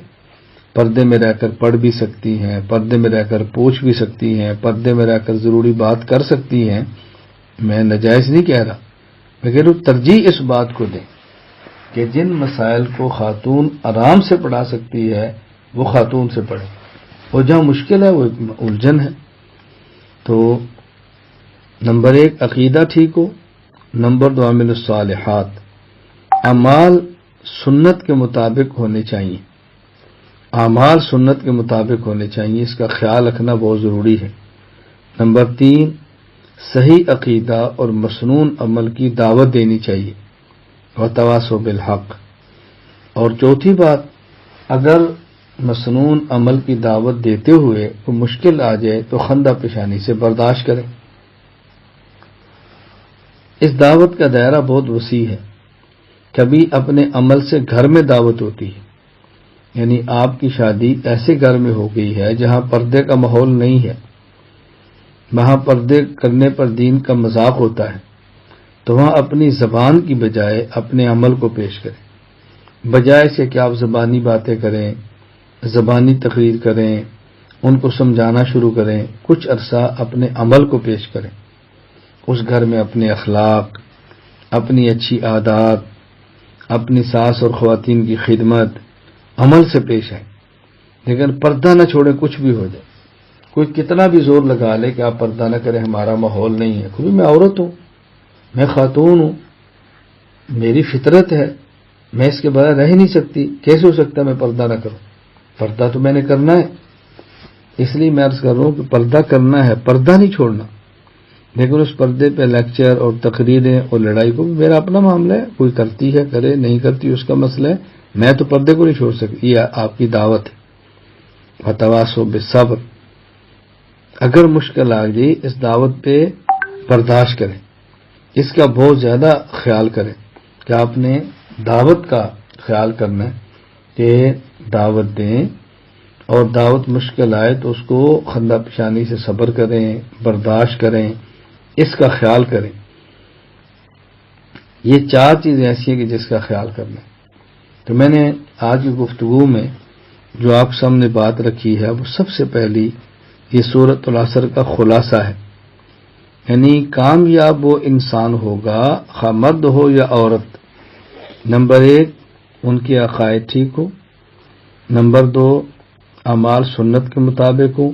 پردے میں رہ کر پڑھ بھی سکتی ہیں، پردے میں رہ کر پوچھ بھی سکتی ہیں، پردے میں رہ کر ضروری بات کر سکتی ہیں، میں ناجائز نہیں کہہ رہا، مگر وہ ترجیح اس بات کو دیں کہ جن مسائل کو خاتون آرام سے پڑھا سکتی ہے وہ خاتون سے پڑھے، اور جہاں مشکل ہے وہ الجھن ہے۔ تو نمبر 1 عقیدہ ٹھیک ہو، نمبر 2 عامل الصالحات، اعمال سنت کے مطابق ہونے چاہیے، اعمال سنت کے مطابق ہونے چاہیے، اس کا خیال رکھنا بہت ضروری ہے۔ نمبر 3 صحیح عقیدہ اور مسنون عمل کی دعوت دینی چاہیے، وتواصوا بالحق۔ اور چوتھی بات، اگر مسنون عمل کی دعوت دیتے ہوئے کوئی مشکل آ جائے تو خندہ پیشانی سے برداشت کریں۔ اس دعوت کا دائرہ بہت وسیع ہے، کبھی اپنے عمل سے گھر میں دعوت ہوتی ہے، یعنی آپ کی شادی ایسے گھر میں ہو گئی ہے جہاں پردے کا ماحول نہیں ہے، وہاں پردے کرنے پر دین کا مذاق ہوتا ہے، تو وہاں اپنی زبان کی بجائے اپنے عمل کو پیش کریں، بجائے سے کہ آپ زبانی باتیں کریں، زبانی تقریر کریں، ان کو سمجھانا شروع کریں، کچھ عرصہ اپنے عمل کو پیش کریں، اس گھر میں اپنے اخلاق، اپنی اچھی عادات، اپنی ساس اور خواتین کی خدمت، عمل سے پیش آئیں، لیکن پردہ نہ چھوڑیں، کچھ بھی ہو جائے، کوئی کتنا بھی زور لگا لے کہ آپ پردہ نہ کریں، ہمارا ماحول نہیں ہے، کیونکہ میں عورت ہوں، میں خاتون ہوں، میری فطرت ہے، میں اس کے بغیر رہ ہی نہیں سکتی، کیسے ہو سکتا ہے میں پردہ نہ کروں؟ پردہ تو میں نے کرنا ہے، اس لیے میں عرض کر رہا ہوں کہ پردہ کرنا ہے، پردہ نہیں چھوڑنا، لیکن اس پردے پہ لیکچر اور تقریریں اور لڑائی کو میرا اپنا معاملہ ہے، کوئی کرتی ہے کرے، نہیں کرتی اس کا مسئلہ ہے، میں تو پردے کو نہیں چھوڑ سکتی، یہ آپ کی دعوت ہے۔ وتواصوا بالصبر، اگر مشکل آ جائے اس دعوت پہ برداشت کریں، اس کا بہت زیادہ خیال کریں کہ آپ نے دعوت کا خیال کرنا ہے کہ دعوت دیں، اور دعوت مشکل آئے تو اس کو خندہ پیشانی سے صبر کریں، برداشت کریں، اس کا خیال کریں۔ یہ 4 چیزیں ایسی ہیں کہ جس کا خیال کرنا ہے۔ تو میں نے آج کی گفتگو میں جو آپ سامنے بات رکھی ہے وہ سب سے پہلی یہ سورۃ العصر کا خلاصہ ہے، یعنی کامیاب وہ انسان ہوگا خواہ مرد ہو یا عورت، نمبر 1 ان کے عقائد ٹھیک ہو، نمبر 2 اعمال سنت کے مطابق ہو،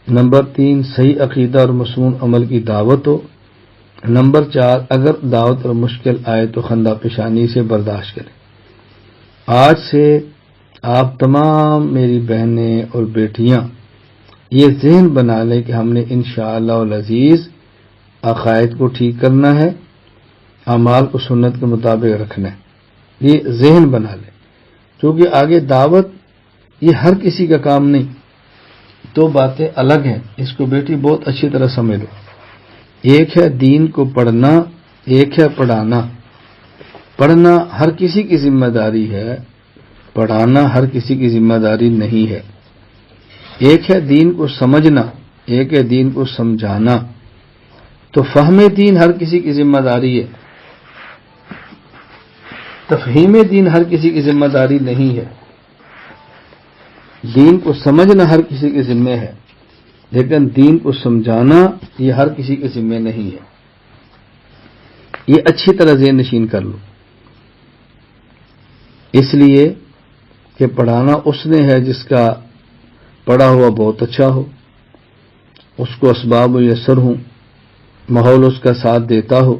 نمبر 3 صحیح عقیدہ اور مسنون عمل کی دعوت ہو، نمبر 4 اگر دعوت اور مشکل آئے تو خندہ پیشانی سے برداشت کریں۔ آج سے آپ تمام میری بہنیں اور بیٹیاں یہ ذہن بنا لیں کہ ہم نے انشاءاللہ العزیز عقائد کو ٹھیک کرنا ہے، اعمال کو سنت کے مطابق رکھنا ہے، یہ ذہن بنا لیں، کیونکہ آگے دعوت یہ ہر کسی کا کام نہیں، 2 باتیں الگ ہیں، اس کو بیٹی بہت اچھی طرح سمجھ لو، ایک ہے دین کو پڑھنا، ایک ہے پڑھانا۔ پڑھنا ہر کسی کی ذمہ داری ہے، پڑھانا ہر کسی کی ذمہ داری نہیں ہے۔ ایک ہے دین کو سمجھنا، ایک ہے دین کو سمجھانا۔ تو فہم دین ہر کسی کی ذمہ داری ہے، تفہیم دین ہر کسی کی ذمہ داری نہیں ہے، دین کو سمجھنا ہر کسی کے ذمہ ہے، لیکن دین کو سمجھانا یہ ہر کسی کے ذمہ نہیں ہے۔ یہ اچھی طرح ذہن نشین کر لو، اس لیے کہ پڑھانا اس نے ہے جس کا پڑھا ہوا بہت اچھا ہو، اس کو اسباب میسر ہوں، ماحول اس کا ساتھ دیتا ہو۔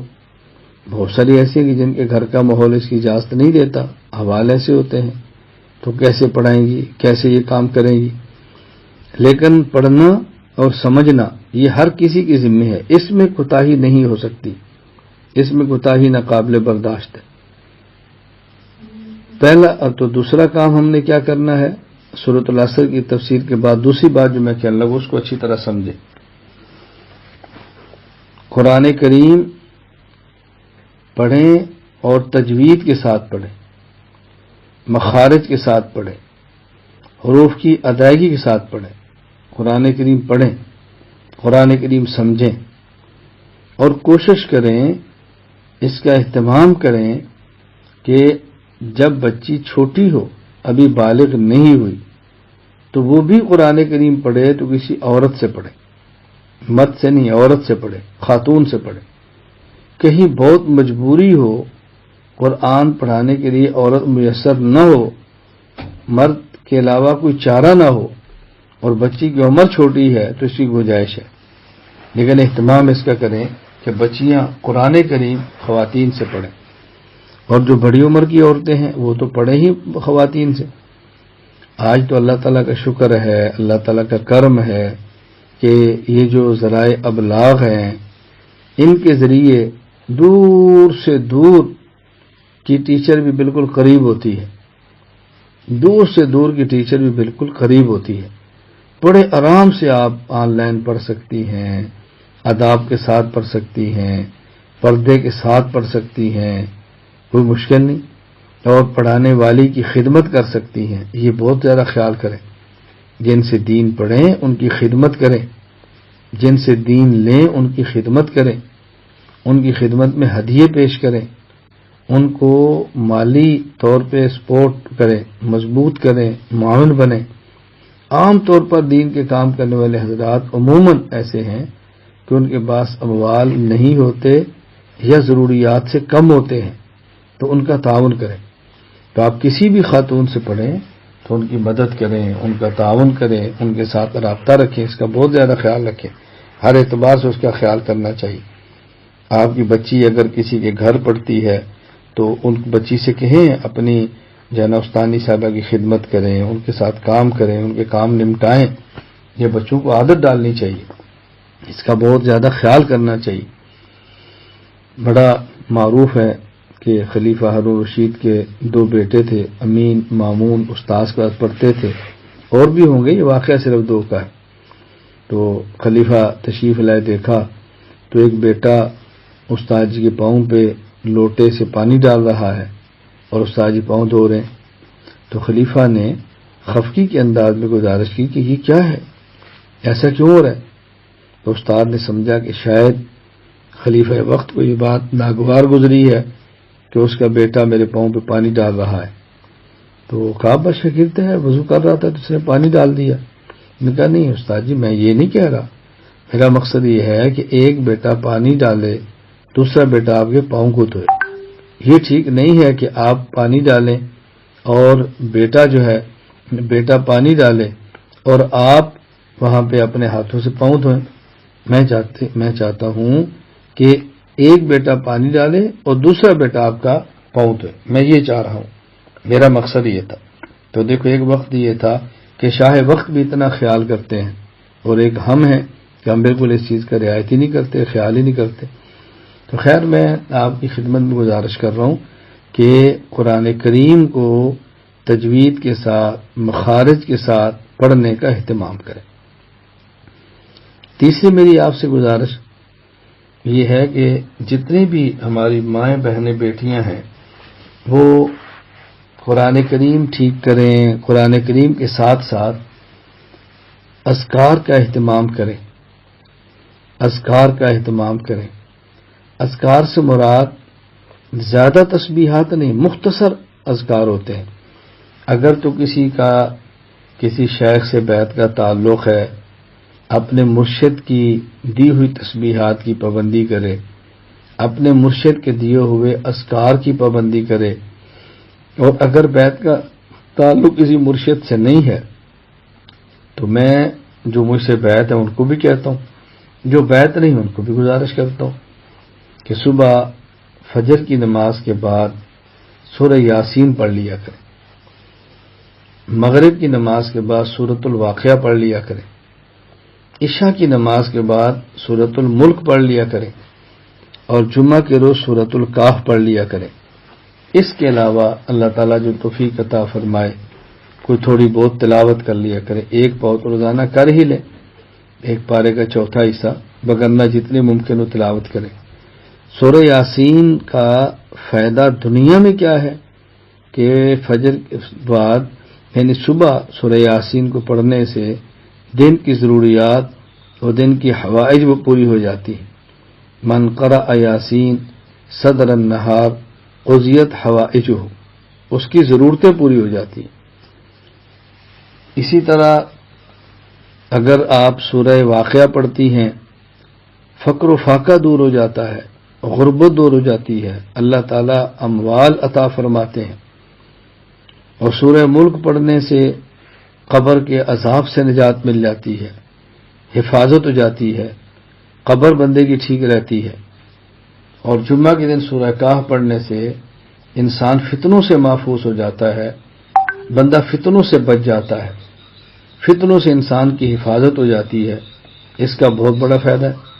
بہت ساری ایسی ہیں کہ جن کے گھر کا ماحول اس کی اجازت نہیں دیتا، احوال ایسے ہوتے ہیں، تو کیسے پڑھائیں گی، کیسے یہ کام کریں گی؟ لیکن پڑھنا اور سمجھنا یہ ہر کسی کی ذمہ ہے، اس میں کوتاہی نہیں ہو سکتی، اس میں کوتاہی ناقابل برداشت ہے۔ پہلا اور تو دوسرا کام ہم نے کیا کرنا ہے، سورۃ العصر کی تفسیر کے بعد دوسری بات جو میں کہنے لگا اس کو اچھی طرح سمجھیں۔ قرآن کریم پڑھیں اور تجوید کے ساتھ پڑھیں، مخارج کے ساتھ پڑھیں، حروف کی ادائیگی کے ساتھ پڑھیں۔ قرآن کریم پڑھیں، قرآن کریم سمجھیں، اور کوشش کریں، اس کا اہتمام کریں کہ جب بچی چھوٹی ہو، ابھی بالغ نہیں ہوئی، تو وہ بھی قرآن کریم پڑھے تو کسی عورت سے پڑھے، مرد سے نہیں، عورت سے پڑھے، خاتون سے پڑھے۔ کہیں بہت مجبوری ہو قرآن پڑھانے کے لیے، عورت میسر نہ ہو، مرد کے علاوہ کوئی چارہ نہ ہو، اور بچی کی عمر چھوٹی ہے تو اس کی گنجائش ہے، لیکن اہتمام اس کا کریں کہ بچیاں قرآن کریم خواتین سے پڑھیں، اور جو بڑی عمر کی عورتیں ہیں وہ تو پڑھیں ہی خواتین سے۔ آج تو اللہ تعالیٰ کا شکر ہے، اللہ تعالیٰ کا کرم ہے کہ یہ جو ذرائع ابلاغ ہیں ان کے ذریعے دور سے دور کی ٹیچر بھی بالکل قریب ہوتی ہے، دور سے دور کی ٹیچر بھی بالکل قریب ہوتی ہے۔ بڑے آرام سے آپ آن لائن پڑھ سکتی ہیں، آداب کے ساتھ پڑھ سکتی ہیں، پردے کے ساتھ پڑھ سکتی ہیں، کوئی مشکل نہیں، اور پڑھانے والی کی خدمت کر سکتی ہیں۔ یہ بہت زیادہ خیال کریں، جن سے دین پڑھیں ان کی خدمت کریں، جن سے دین لیں ان کی خدمت کریں، ان کی خدمت میں ہدیے پیش کریں، ان کو مالی طور پہ سپورٹ کریں، مضبوط کریں، معاون بنیں۔ عام طور پر دین کے کام کرنے والے حضرات عموماً ایسے ہیں کہ ان کے پاس اموال نہیں ہوتے یا ضروریات سے کم ہوتے ہیں، تو ان کا تعاون کریں۔ تو آپ کسی بھی خاتون سے پڑھیں تو ان کی مدد کریں، ان کا تعاون کریں، ان کے ساتھ رابطہ رکھیں، اس کا بہت زیادہ خیال رکھیں، ہر اعتبار سے اس کا خیال کرنا چاہیے۔ آپ کی بچی اگر کسی کے گھر پڑھتی ہے تو ان بچی سے کہیں اپنی جانا استانی صاحبہ کی خدمت کریں، ان کے ساتھ کام کریں، ان کے کام نمٹائیں۔ یہ بچوں کو عادت ڈالنی چاہیے، اس کا بہت زیادہ خیال کرنا چاہیے۔ بڑا معروف ہے کہ خلیفہ ہارون رشید کے 2 بیٹے تھے، امین، مامون، استاذ کے پاس پڑھتے تھے، اور بھی ہوں گے، یہ واقعہ صرف 2 کا ہے۔ تو خلیفہ تشریف لائے، دیکھا تو ایک بیٹا استاد جی کے پاؤں پہ لوٹے سے پانی ڈال رہا ہے اور استاد جی پاؤں دھو رہے ہیں۔ تو خلیفہ نے خفقی کے انداز میں گزارش کی کہ یہ کیا ہے، ایسا کیوں ہو رہا ہے؟ تو استاد نے سمجھا کہ شاید خلیفہ وقت کو یہ بات ناگوار گزری ہے کہ اس کا بیٹا میرے پاؤں پہ پانی ڈال رہا ہے۔ تو کہا بس شاگرد ہے، وضو کر رہا تھا تو اس نے پانی ڈال دیا۔ میں نے کہا نہیں استاد جی، میں یہ نہیں کہہ رہا، میرا مقصد یہ ہے کہ ایک بیٹا پانی ڈالے، دوسرا بیٹا آپ کے پاؤں کو دھوئے۔ یہ ٹھیک نہیں ہے کہ آپ پانی ڈالیں اور بیٹا پانی ڈالے اور آپ وہاں پہ اپنے ہاتھوں سے پاؤں دھوئیں۔ میں چاہتا ہوں کہ ایک بیٹا پانی ڈالے اور دوسرا بیٹا آپ کا پاؤں دھوئے، میں یہ چاہ رہا ہوں، میرا مقصد یہ تھا۔ تو دیکھو، ایک وقت یہ تھا کہ شاہ وقت بھی اتنا خیال کرتے ہیں، اور ایک ہم ہیں کہ ہم بالکل اس چیز کا رعایت ہی نہیں کرتے، خیال ہی نہیں کرتے۔ تو خیر، میں آپ کی خدمت میں گزارش کر رہا ہوں کہ قرآن کریم کو تجوید کے ساتھ، مخارج کے ساتھ پڑھنے کا اہتمام کریں۔ تیسری میری آپ سے گزارش یہ ہے کہ جتنی بھی ہماری مائیں، بہنیں، بیٹیاں ہیں وہ قرآن کریم ٹھیک کریں، قرآن کریم کے ساتھ ساتھ اذکار کا اہتمام کریں، اذکار کا اہتمام کریں۔ اذکار سے مراد زیادہ تسبیحات نہیں، مختصر اذکار ہوتے ہیں۔ اگر تو کسی کا کسی شیخ سے بیعت کا تعلق ہے، اپنے مرشد کی دی ہوئی تسبیحات کی پابندی کرے، اپنے مرشد کے دیے ہوئے اذکار کی پابندی کرے، اور اگر بیعت کا تعلق کسی مرشد سے نہیں ہے تو میں جو مجھ سے بیعت ہے ان کو بھی کہتا ہوں، جو بیعت نہیں ان کو بھی گزارش کرتا ہوں کہ صبح فجر کی نماز کے بعد سورہ یاسین پڑھ لیا کریں، مغرب کی نماز کے بعد سورۃ الواقعہ پڑھ لیا کریں، عشاء کی نماز کے بعد سورۃ الملک پڑھ لیا کریں، اور جمعہ کے روز سورۃ الکاف پڑھ لیا کریں۔ اس کے علاوہ اللہ تعالیٰ جو توفیق عطا فرمائے کوئی تھوڑی بہت تلاوت کر لیا کرے، ایک پاؤ تو روزانہ کر ہی لیں، ایک پارے کا چوتھا حصہ، وگرنہ جتنے ممکن ہو تلاوت کریں۔ سورہ یاسین کا فائدہ دنیا میں کیا ہے کہ فجر کے بعد یعنی صبح سورہ یاسین کو پڑھنے سے دن کی ضروریات اور دن کی حوائج وہ پوری ہو جاتی ہیں۔ من قرأ یاسین صدر النہار قضیت حوائجہ، اس کی ضرورتیں پوری ہو جاتی ہیں۔ اسی طرح اگر آپ سورہ واقعہ پڑھتی ہیں، فقر و فاقہ دور ہو جاتا ہے، غربت دور ہو جاتی ہے، اللہ تعالیٰ اموال عطا فرماتے ہیں، اور سورہ ملک پڑھنے سے قبر کے عذاب سے نجات مل جاتی ہے، حفاظت ہو جاتی ہے، قبر بندے کی ٹھیک رہتی ہے، اور جمعہ کے دن سورہ کہف پڑھنے سے انسان فتنوں سے محفوظ ہو جاتا ہے، بندہ فتنوں سے بچ جاتا ہے، فتنوں سے انسان کی حفاظت ہو جاتی ہے۔ اس کا بہت بڑا فائدہ ہے۔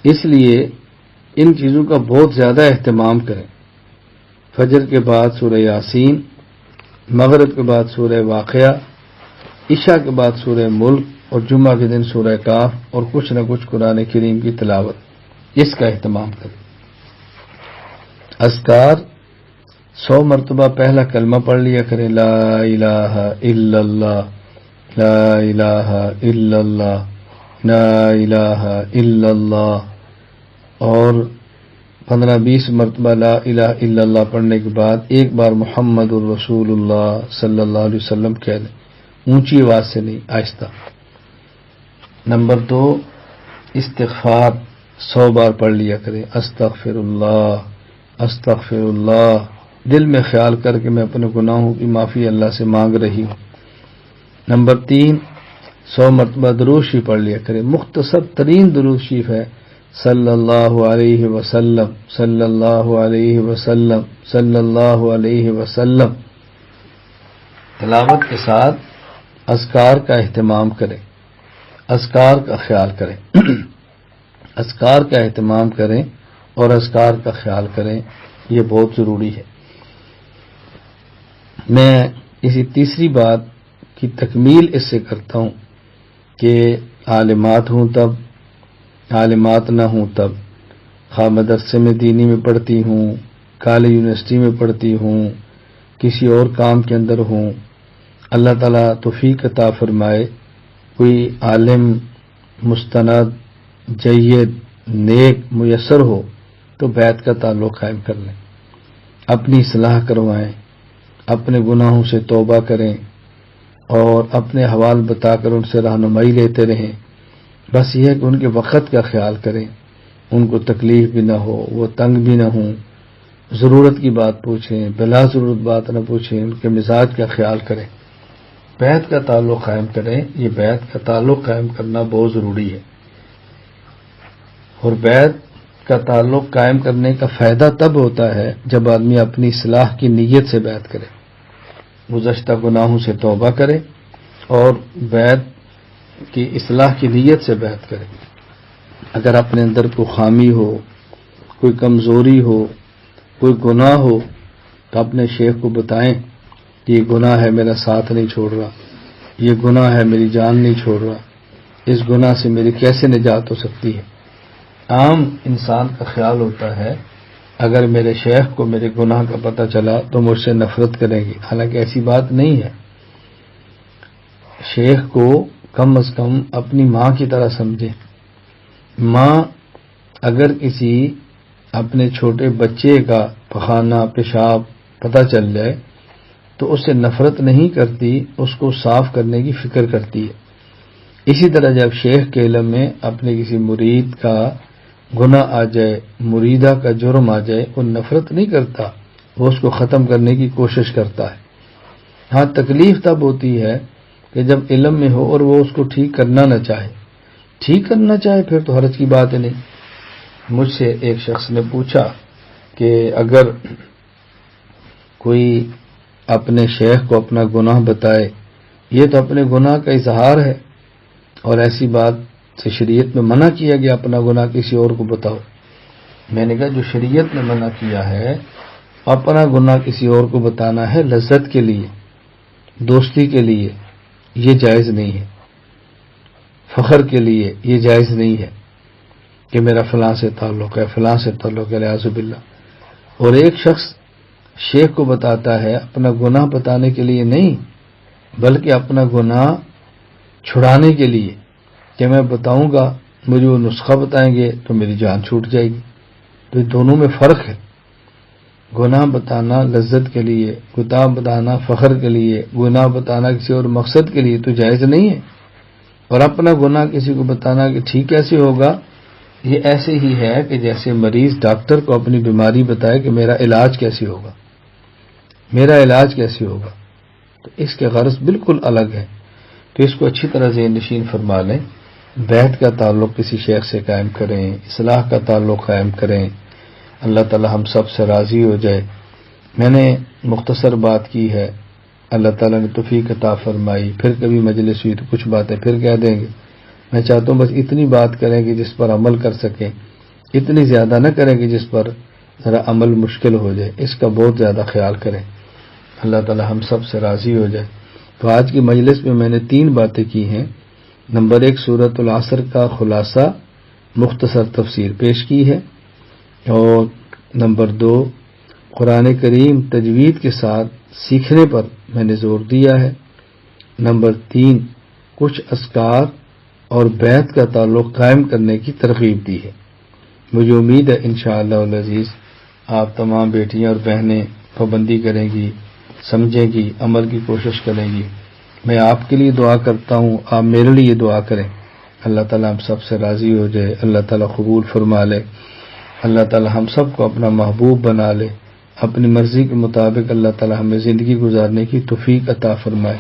اس لیے ان چیزوں کا بہت زیادہ اہتمام کریں۔ فجر کے بعد سورہ یاسین، مغرب کے بعد سورہ واقعہ، عشاء کے بعد سورہ ملک، اور جمعہ کے دن سورہ کہف، اور کچھ نہ کچھ قرآن کریم کی تلاوت، اس کا اہتمام کریں۔ اذکار 100 مرتبہ پہلا کلمہ پڑھ لیا کریں، لا الہ الا اللہ، لا الہ الا اللہ، لا الہ الا اللہ، اور 15-20 مرتبہ لا الہ الا اللہ پڑھنے کے بعد ایک بار محمد الرسول اللہ صلی اللہ علیہ وسلم کہہ لیں، اونچی آواز سے نہیں، آہستہ۔ نمبر 2، استغفار 100 بار پڑھ لیا کریں، استغفر اللہ، استغفر اللہ، دل میں خیال کر کے میں اپنے گناہوں کی معافی اللہ سے مانگ رہی ہوں۔ نمبر 3، 100 مرتبہ درود شریف پڑھ لیا کریں، مختصر ترین درود شریف ہے، صلی اللہ علیہ وسلم، صلی اللہ علیہ وسلم، صلی اللہ علیہ وسلم۔ تلاوت کے ساتھ اذکار کا اہتمام کریں، اذکار کا خیال کریں، اذکار کا اہتمام کریں اور اذکار کا خیال کریں، یہ بہت ضروری ہے۔ میں اسی تیسری بات کی تکمیل اس سے کرتا ہوں کہ عالمات ہوں تب، عالمات نہ ہوں تب، خواہ مدرسے میں دینی میں پڑھتی ہوں، کالج یونیورسٹی میں پڑھتی ہوں، کسی اور کام کے اندر ہوں، اللہ تعالیٰ توفیق عطا فرمائے، کوئی عالم مستند جید نیک میسر ہو تو بیعت کا تعلق قائم کر لیں، اپنی اصلاح کروائیں، اپنے گناہوں سے توبہ کریں، اور اپنے حوال بتا کر ان سے رہنمائی لیتے رہیں۔ بس یہ ہے کہ ان کے وقت کا خیال کریں، ان کو تکلیف بھی نہ ہو، وہ تنگ بھی نہ ہوں، ضرورت کی بات پوچھیں، بلا ضرورت بات نہ پوچھیں، ان کے مزاج کا خیال کریں، بیعت کا تعلق قائم کریں۔ یہ بیعت کا تعلق قائم کرنا بہت ضروری ہے، اور بیعت کا تعلق قائم کرنے کا فائدہ تب ہوتا ہے جب آدمی اپنی اصلاح کی نیت سے بیعت کرے، گزشتہ گناہوں سے توبہ کرے اور بیعت کی اصلاح کی نیت سے بیعت کرے۔ اگر اپنے اندر کوئی خامی ہو، کوئی کمزوری ہو، کوئی گناہ ہو تو اپنے شیخ کو بتائیں کہ یہ گناہ ہے، میرا ساتھ نہیں چھوڑ رہا، یہ گناہ ہے، میری جان نہیں چھوڑ رہا، اس گناہ سے میری کیسے نجات ہو سکتی ہے۔ عام انسان کا خیال ہوتا ہے اگر میرے شیخ کو میرے گناہ کا پتہ چلا تو مجھ سے نفرت کریں گے، حالانکہ ایسی بات نہیں ہے۔ شیخ کو کم از کم اپنی ماں کی طرح سمجھیں۔ ماں اگر کسی اپنے چھوٹے بچے کا پخانہ پیشاب پتہ چل جائے تو اس سے نفرت نہیں کرتی، اس کو صاف کرنے کی فکر کرتی ہے۔ اسی طرح جب شیخ کے علم میں اپنے کسی مرید کا گناہ آ جائے، مریدہ کا جرم آ جائے، وہ نفرت نہیں کرتا، وہ اس کو ختم کرنے کی کوشش کرتا ہے۔ ہاں تکلیف تب ہوتی ہے کہ جب علم میں ہو اور وہ اس کو ٹھیک کرنا نہ چاہے۔ ٹھیک کرنا چاہے پھر تو حرج کی بات نہیں۔ مجھ سے ایک شخص نے پوچھا کہ اگر کوئی اپنے شیخ کو اپنا گناہ بتائے، یہ تو اپنے گناہ کا اظہار ہے، اور ایسی بات سے شریعت میں منع کیا گیا اپنا گناہ کسی اور کو بتاؤ۔ میں نے کہا جو شریعت نے منع کیا ہے اپنا گناہ کسی اور کو بتانا ہے لذت کے لیے، دوستی کے لیے، یہ جائز نہیں ہے۔ فخر کے لیے یہ جائز نہیں ہے کہ میرا فلاں سے تعلق ہے، فلاں سے تعلق ہے، اعوذ باللہ۔ اور ایک شخص شیخ کو بتاتا ہے اپنا گناہ بتانے کے لیے نہیں، بلکہ اپنا گناہ چھڑانے کے لیے کہ میں بتاؤں گا، مجھے وہ نسخہ بتائیں گے تو میری جان چھوٹ جائے گی۔ تو یہ دونوں میں فرق ہے۔ گناہ بتانا لذت کے لیے، گناہ بتانا فخر کے لیے، گناہ بتانا کسی اور مقصد کے لیے تو جائز نہیں ہے۔ اور اپنا گناہ کسی کو بتانا کہ ٹھیک کیسے ہوگا، یہ ایسے ہی ہے کہ جیسے مریض ڈاکٹر کو اپنی بیماری بتائے کہ میرا علاج کیسے ہوگا، میرا علاج کیسے ہوگا، تو اس کے غرض بالکل الگ ہے۔ تو اس کو اچھی طرح ذہن نشین فرما لیں۔ بیعت کا تعلق کسی شیخ سے قائم کریں، اصلاح کا تعلق قائم کریں، اللہ تعالی ہم سب سے راضی ہو جائے۔ میں نے مختصر بات کی ہے، اللہ تعالیٰ نے توفیق عطا فرمائی، پھر کبھی مجلس ہوئی تو کچھ باتیں پھر کہہ دیں گے۔ میں چاہتا ہوں بس اتنی بات کریں کہ جس پر عمل کر سکیں، اتنی زیادہ نہ کریں کہ جس پر ذرا عمل مشکل ہو جائے، اس کا بہت زیادہ خیال کریں۔ اللہ تعالیٰ ہم سب سے راضی ہو جائے۔ تو آج کی مجلس میں میں نے 3 باتیں کی ہیں۔ نمبر 1 سورۃ العصر کا خلاصہ مختصر تفسیر پیش کی ہے، اور نمبر 2 قرآن کریم تجوید کے ساتھ سیکھنے پر میں نے زور دیا ہے۔ نمبر 3 کچھ اذکار اور بیعت کا تعلق قائم کرنے کی ترغیب دی ہے۔ مجھے امید ہے انشاءاللہ العزیز آپ تمام بیٹیاں اور بہنیں پابندی کریں گی، سمجھیں گی، عمل کی کوشش کریں گی۔ میں آپ کے لیے دعا کرتا ہوں، آپ میرے لیے دعا کریں۔ اللہ تعالیٰ ہم سب سے راضی ہو جائے، اللہ تعالیٰ قبول فرما لے، اللہ تعالیٰ ہم سب کو اپنا محبوب بنا لے، اپنی مرضی کے مطابق اللہ تعالیٰ ہمیں زندگی گزارنے کی توفیق عطا فرمائے۔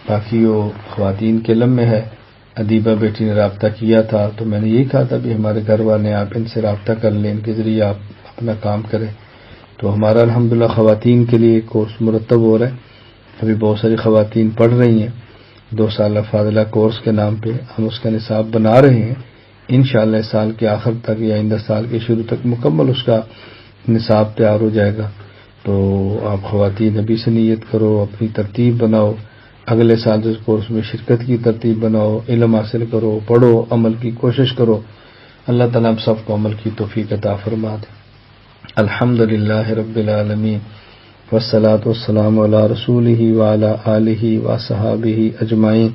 باقی وہ خواتین کے علم میں ہے، ادیبہ بیٹی نے رابطہ کیا تھا تو میں نے یہی کہا تھا بھی ہمارے گھر والے آپ ان سے رابطہ کر لیں، ان کے ذریعے آپ اپنا کام کریں۔ تو ہمارا الحمدللہ خواتین کے لیے کورس مرتب ہو رہا ہے، ابھی بہت ساری خواتین پڑھ رہی ہیں 2 سالہ فاضلہ کورس کے نام پہ، ہم اس کا نصاب بنا رہے ہیں، انشاءاللہ اس سال کے آخر تک یا آئندہ سال کے شروع تک مکمل اس کا نصاب تیار ہو جائے گا۔ تو آپ خواتین ابھی سے نیت کرو، اپنی ترتیب بناؤ، اگلے سال اس کورس میں شرکت کی ترتیب بناؤ، علم حاصل کرو، پڑھو، عمل کی کوشش کرو۔ اللہ تعالیٰ ہم سب کو عمل کی توفیق عطا فرما دے۔ الحمدللہ رب العالمین، والصلاة والسلام علی رسولہ وعلی آلہ وصحابہ اجمعین۔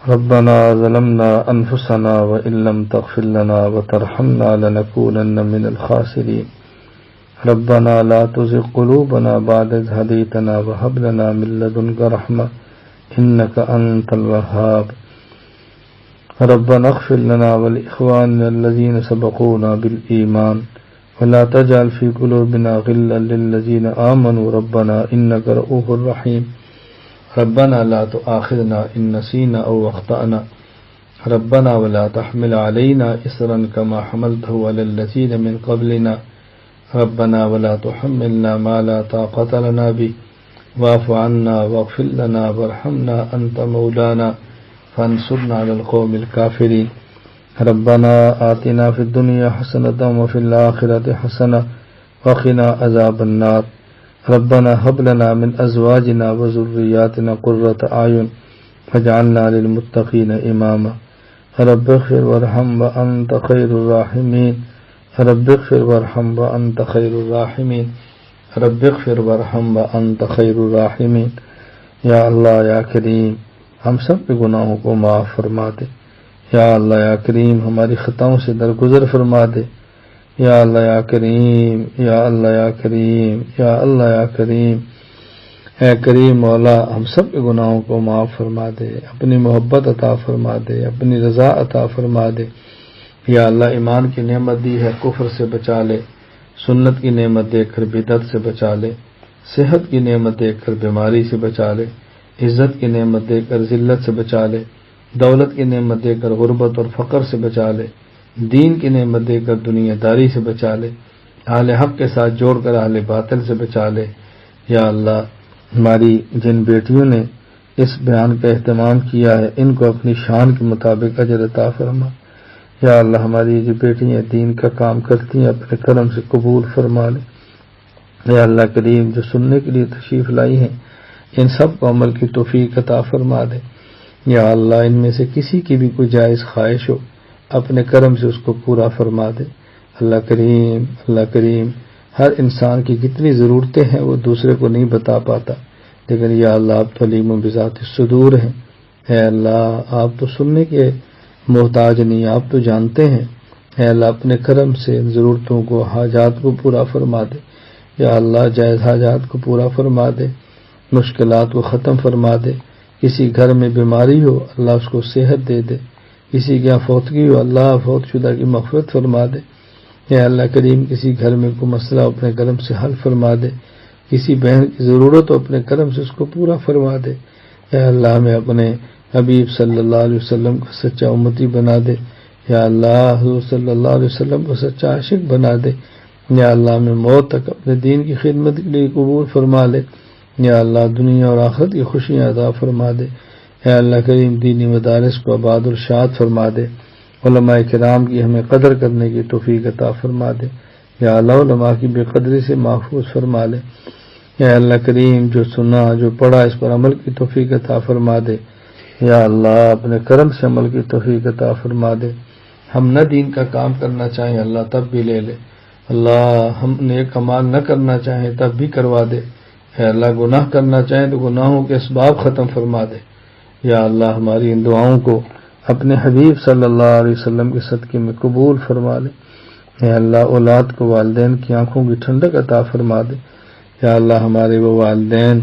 ربنا ظلمنا انفسنا وان لم تغفر لنا وترحمنا لنكونن من الخاسرین۔ ربنا لا تزغ قلوبنا بعد إذ هديتنا وهب لنا من لدنك رحمة إنك أنت الوهاب۔ ربنا اغفر لنا ولإخواننا الذين سبقونا بالإيمان ولا تجعل في قلوبنا غلا للذين آمنوا ربنا إنك رؤوف رحيم۔ ربنا لا تؤاخذنا إن نسينا أو أخطأنا ربنا ولا تحمل علينا إصرا كما حملته على الذين من قبلنا ربنا ولا تحملنا ما لا طاقة لنا به واعف عنا واغفر لنا وارحمنا أنت مولانا فانصرنا على القوم الكافرين۔ ربنا آتنا في الدنيا حسنة وفي الآخرة حسنة وقنا عذاب النار۔ ربنا هب لنا من أزواجنا وذرياتنا قرة أعين واجعلنا للمتقين إماما۔ رب اغفر وارحم وأنت خير الراحمين۔ رب اغفر وارحم وأنت خير الراحمين۔ رب اغفر وارحم وأنت خير الراحمين۔ یا اللہ یا کریم، ہم سب کے گناہوں کو معاف فرما دے۔ یا اللہ یا کریم ہماری خطاؤں سے درگزر فرما دے۔ یا اللہ یا کریم، یا اللہ یا کریم، یا اللہ یا کریم، اے کریم مولا ہم سب کے گناہوں کو معاف فرما دے، اپنی محبت عطا فرما دے، اپنی رضا عطا فرما دے۔ یا اللہ ایمان کی نعمت دی ہے، کفر سے بچا لے، سنت کی نعمت دے کر بدعت سے بچا لے، صحت کی نعمت دے کر بیماری سے بچا لے، عزت کی نعمت دے کر ذلت سے بچا لے، دولت کی نعمت دے کر غربت اور فقر سے بچا لے، دین کی نعمت دے کر دنیا داری سے بچا لے، اہل حق کے ساتھ جوڑ کر اہل باطل سے بچا لے۔ یا اللہ ہماری جن بیٹیوں نے اس بیان کا اہتمام کیا ہے ان کو اپنی شان کے مطابق اجر عطا فرما۔ یا اللہ ہماری جو بیٹیاں دین کا کام کرتی ہیں اپنے کرم سے قبول فرما لے۔ یا اللہ کریم جو سننے کے لیے تشریف لائی ہیں ان سب کو عمل کی توفیق عطا فرما دے۔ یا اللہ ان میں سے کسی کی بھی کوئی جائز خواہش ہو اپنے کرم سے اس کو پورا فرما دے۔ اللہ کریم ہر انسان کی کتنی ضرورتیں ہیں وہ دوسرے کو نہیں بتا پاتا، لیکن یا اللہ آپ تو علیم بذات الصدور ہیں۔ اے اللہ آپ تو سننے کے محتاج نہیں، آپ تو جانتے ہیں۔ اے اللہ اپنے کرم سے ان ضرورتوں کو حاجات کو پورا فرما دے۔ یا اللہ جائز حاجات کو پورا فرما دے، مشکلات کو ختم فرما دے۔ کسی گھر میں بیماری ہو اللہ اس کو صحت دے دے، کسی کے یہاں فوتگی ہو اللہ فوت شدہ کی مغفرت فرما دے۔ یا اللہ کریم کسی گھر میں کوئی مسئلہ اپنے کرم سے حل فرما دے، کسی بہن کی ضرورت ہو اپنے کرم سے اس کو پورا فرما دے۔ یا اللہ ہمیں اپنے حبیب صلی اللہ علیہ وسلم کا سچا امتی بنا دے۔ یا اللہ حضور صلی اللہ علیہ وسلم کو سچا عاشق بنا دے۔ یا اللہ ہمیں موت تک اپنے دین کی خدمت کے لیے قبول فرما لے۔ یا اللہ دنیا اور آخرت کی خوشیاں عطا فرما دے۔ یا اللہ کریم دینی مدارس کو آباد اور شاد فرما دے، علماء کرام کی ہمیں قدر کرنے کی توفیق عطا فرما دے۔ یا اللہ علماء کی بے قدری سے محفوظ فرما لے۔ یا اللہ کریم جو سنا جو پڑھا اس پر عمل کی توفیق عطا فرما دے۔ یا اللہ اپنے کرم سے عمل کی توفیق عطا فرما دے۔ ہم نہ دین کا کام کرنا چاہیں اللہ تب بھی لے لے، اللہ ہم نیک اعمال نہ کرنا چاہیں تب بھی کروا دے۔ اے اللہ گناہ کرنا چاہیں تو گناہوں کے اسباب ختم فرما دے۔ یا اللہ ہماری ان دعاؤں کو اپنے حبیب صلی اللہ علیہ وسلم کے صدقے میں قبول فرما لے۔ اے اللہ اولاد کو والدین کی آنکھوں کی ٹھنڈک عطا فرما دے۔ یا اللہ ہمارے وہ والدین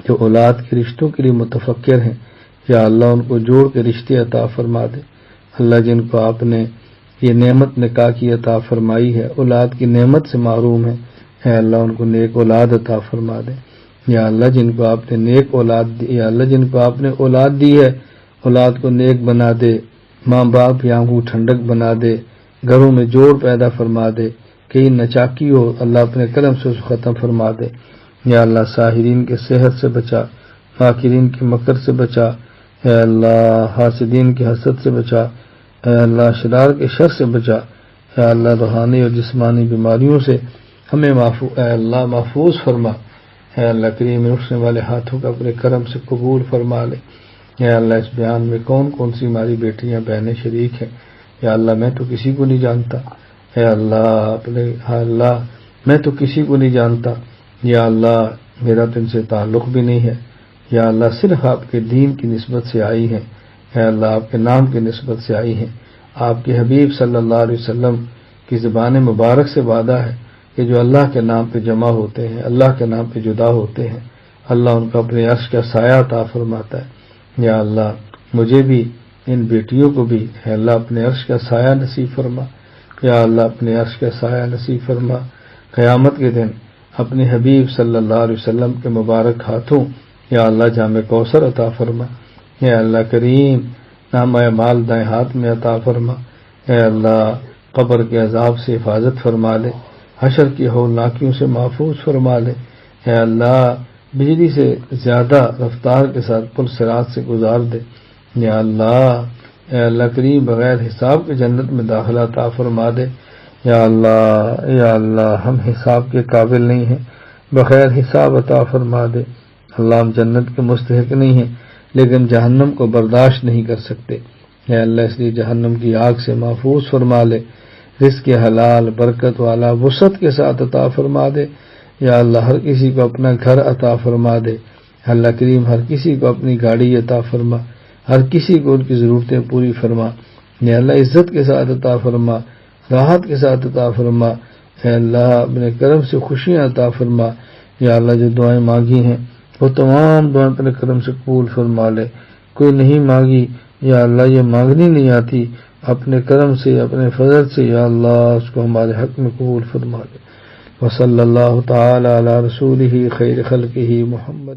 جو اولاد کے رشتوں کے لیے متفکر ہیں یا اللہ ان کو جوڑ کے رشتے عطا فرما دے۔ اللہ جن کو آپ نے یہ نعمت نکاح کی عطا فرمائی ہے اولاد کی نعمت سے محروم ہے، اے اللہ ان کو نیک اولاد عطا فرما دے۔ یا اللہ جن کو آپ نے نیک اولاد دی، یا اللہ جن کو آپ نے اولاد دی ہے اولاد کو نیک بنا دے، ماں باپ کی آنکھوں ٹھنڈک بنا دے، گھروں میں جوڑ پیدا فرما دے، کہیں نچاکی ہو اللہ اپنے کرم سے اس کو ختم فرما دے۔ یا اللہ ساحرین کے صحت سے بچا، ماکرین کے مکر سے بچا، اے اللہ حاسدین کی حسد سے بچا، اے اللہ اشرار کے شر سے بچا، اے اللہ روحانی اور جسمانی بیماریوں سے ہمیں محفوظ فرما۔ اے اللہ کریم اٹھنے والے ہاتھوں کا اپنے کرم سے قبول فرما لے۔ یا اللہ اس بیان میں کون کون سی ہماری بیٹیاں بہنیں شریک ہیں یا اللہ میں تو کسی کو نہیں جانتا، اے اللہ میں تو کسی کو نہیں جانتا، یا اللہ میرا تو ان سے تعلق بھی نہیں ہے، یا اللہ صرف آپ کے دین کی نسبت سے آئی ہیں، اے اللہ آپ کے نام کی نسبت سے آئی ہیں۔ آپ کے حبیب صلی اللہ علیہ وسلم کی زبان مبارک سے وعدہ ہے کہ جو اللہ کے نام پہ جمع ہوتے ہیں اللہ کے نام پہ جدا ہوتے ہیں اللہ ان کو اپنے عرش کا سایہ عطا فرماتا ہے۔ یا اللہ مجھے بھی ان بیٹیوں کو بھی اے اللہ اپنے عرش کا سایہ نصیب فرما، یا اللہ اپنے عرش کا سایہ نصیب فرما۔ قیامت کے دن اپنے حبیب صلی اللہ علیہ وسلم کے مبارک ہاتھوں یا اللہ جام کوثر عطا فرما۔ اے اللہ کریم نامہ مال دائیں ہاتھ میں عطا فرما۔ اے اللہ قبر کے عذاب سے حفاظت فرما لے، حشر کی ہولناکیوں سے محفوظ فرما لے۔ اے اللہ بجلی سے زیادہ رفتار کے ساتھ پل صراط سے گزار دے۔ یا اللہ کریم بغیر حساب کے جنت میں داخلہ عطا فرما دے۔ یا اللہ ہم حساب کے قابل نہیں ہیں، بغیر حساب عطا فرما دے۔ اللہ ہم جنت کے مستحق نہیں ہیں لیکن جہنم کو برداشت نہیں کر سکتے، اے اللہ اس لیے جہنم کی آگ سے محفوظ فرما لے۔ رزق حلال برکت والا وسعت کے ساتھ عطا فرما دے۔ یا اللہ ہر کسی کو اپنا گھر عطا فرما دے، اللہ کریم ہر کسی کو اپنی گاڑی عطا فرما، ہر کسی کو ان کی ضرورتیں پوری فرما، یا اللہ عزت کے ساتھ عطا فرما، راحت کے ساتھ عطا فرما، اے اللہ اپنے کرم سے خوشیاں عطا فرما، یا اللہ جو دعائیں مانگی ہیں وہ تمام دعائیں اپنے کرم سے قبول فرما لے، کوئی نہیں مانگی یا اللہ یہ مانگنی نہیں آتی، اپنے کرم سے اپنے فضل سے یا اللہ اس کو ہمارے حق میں قبول فرما لے۔ وصلی اللہ تعالی علی رسولہ خیر خلقہ محمد۔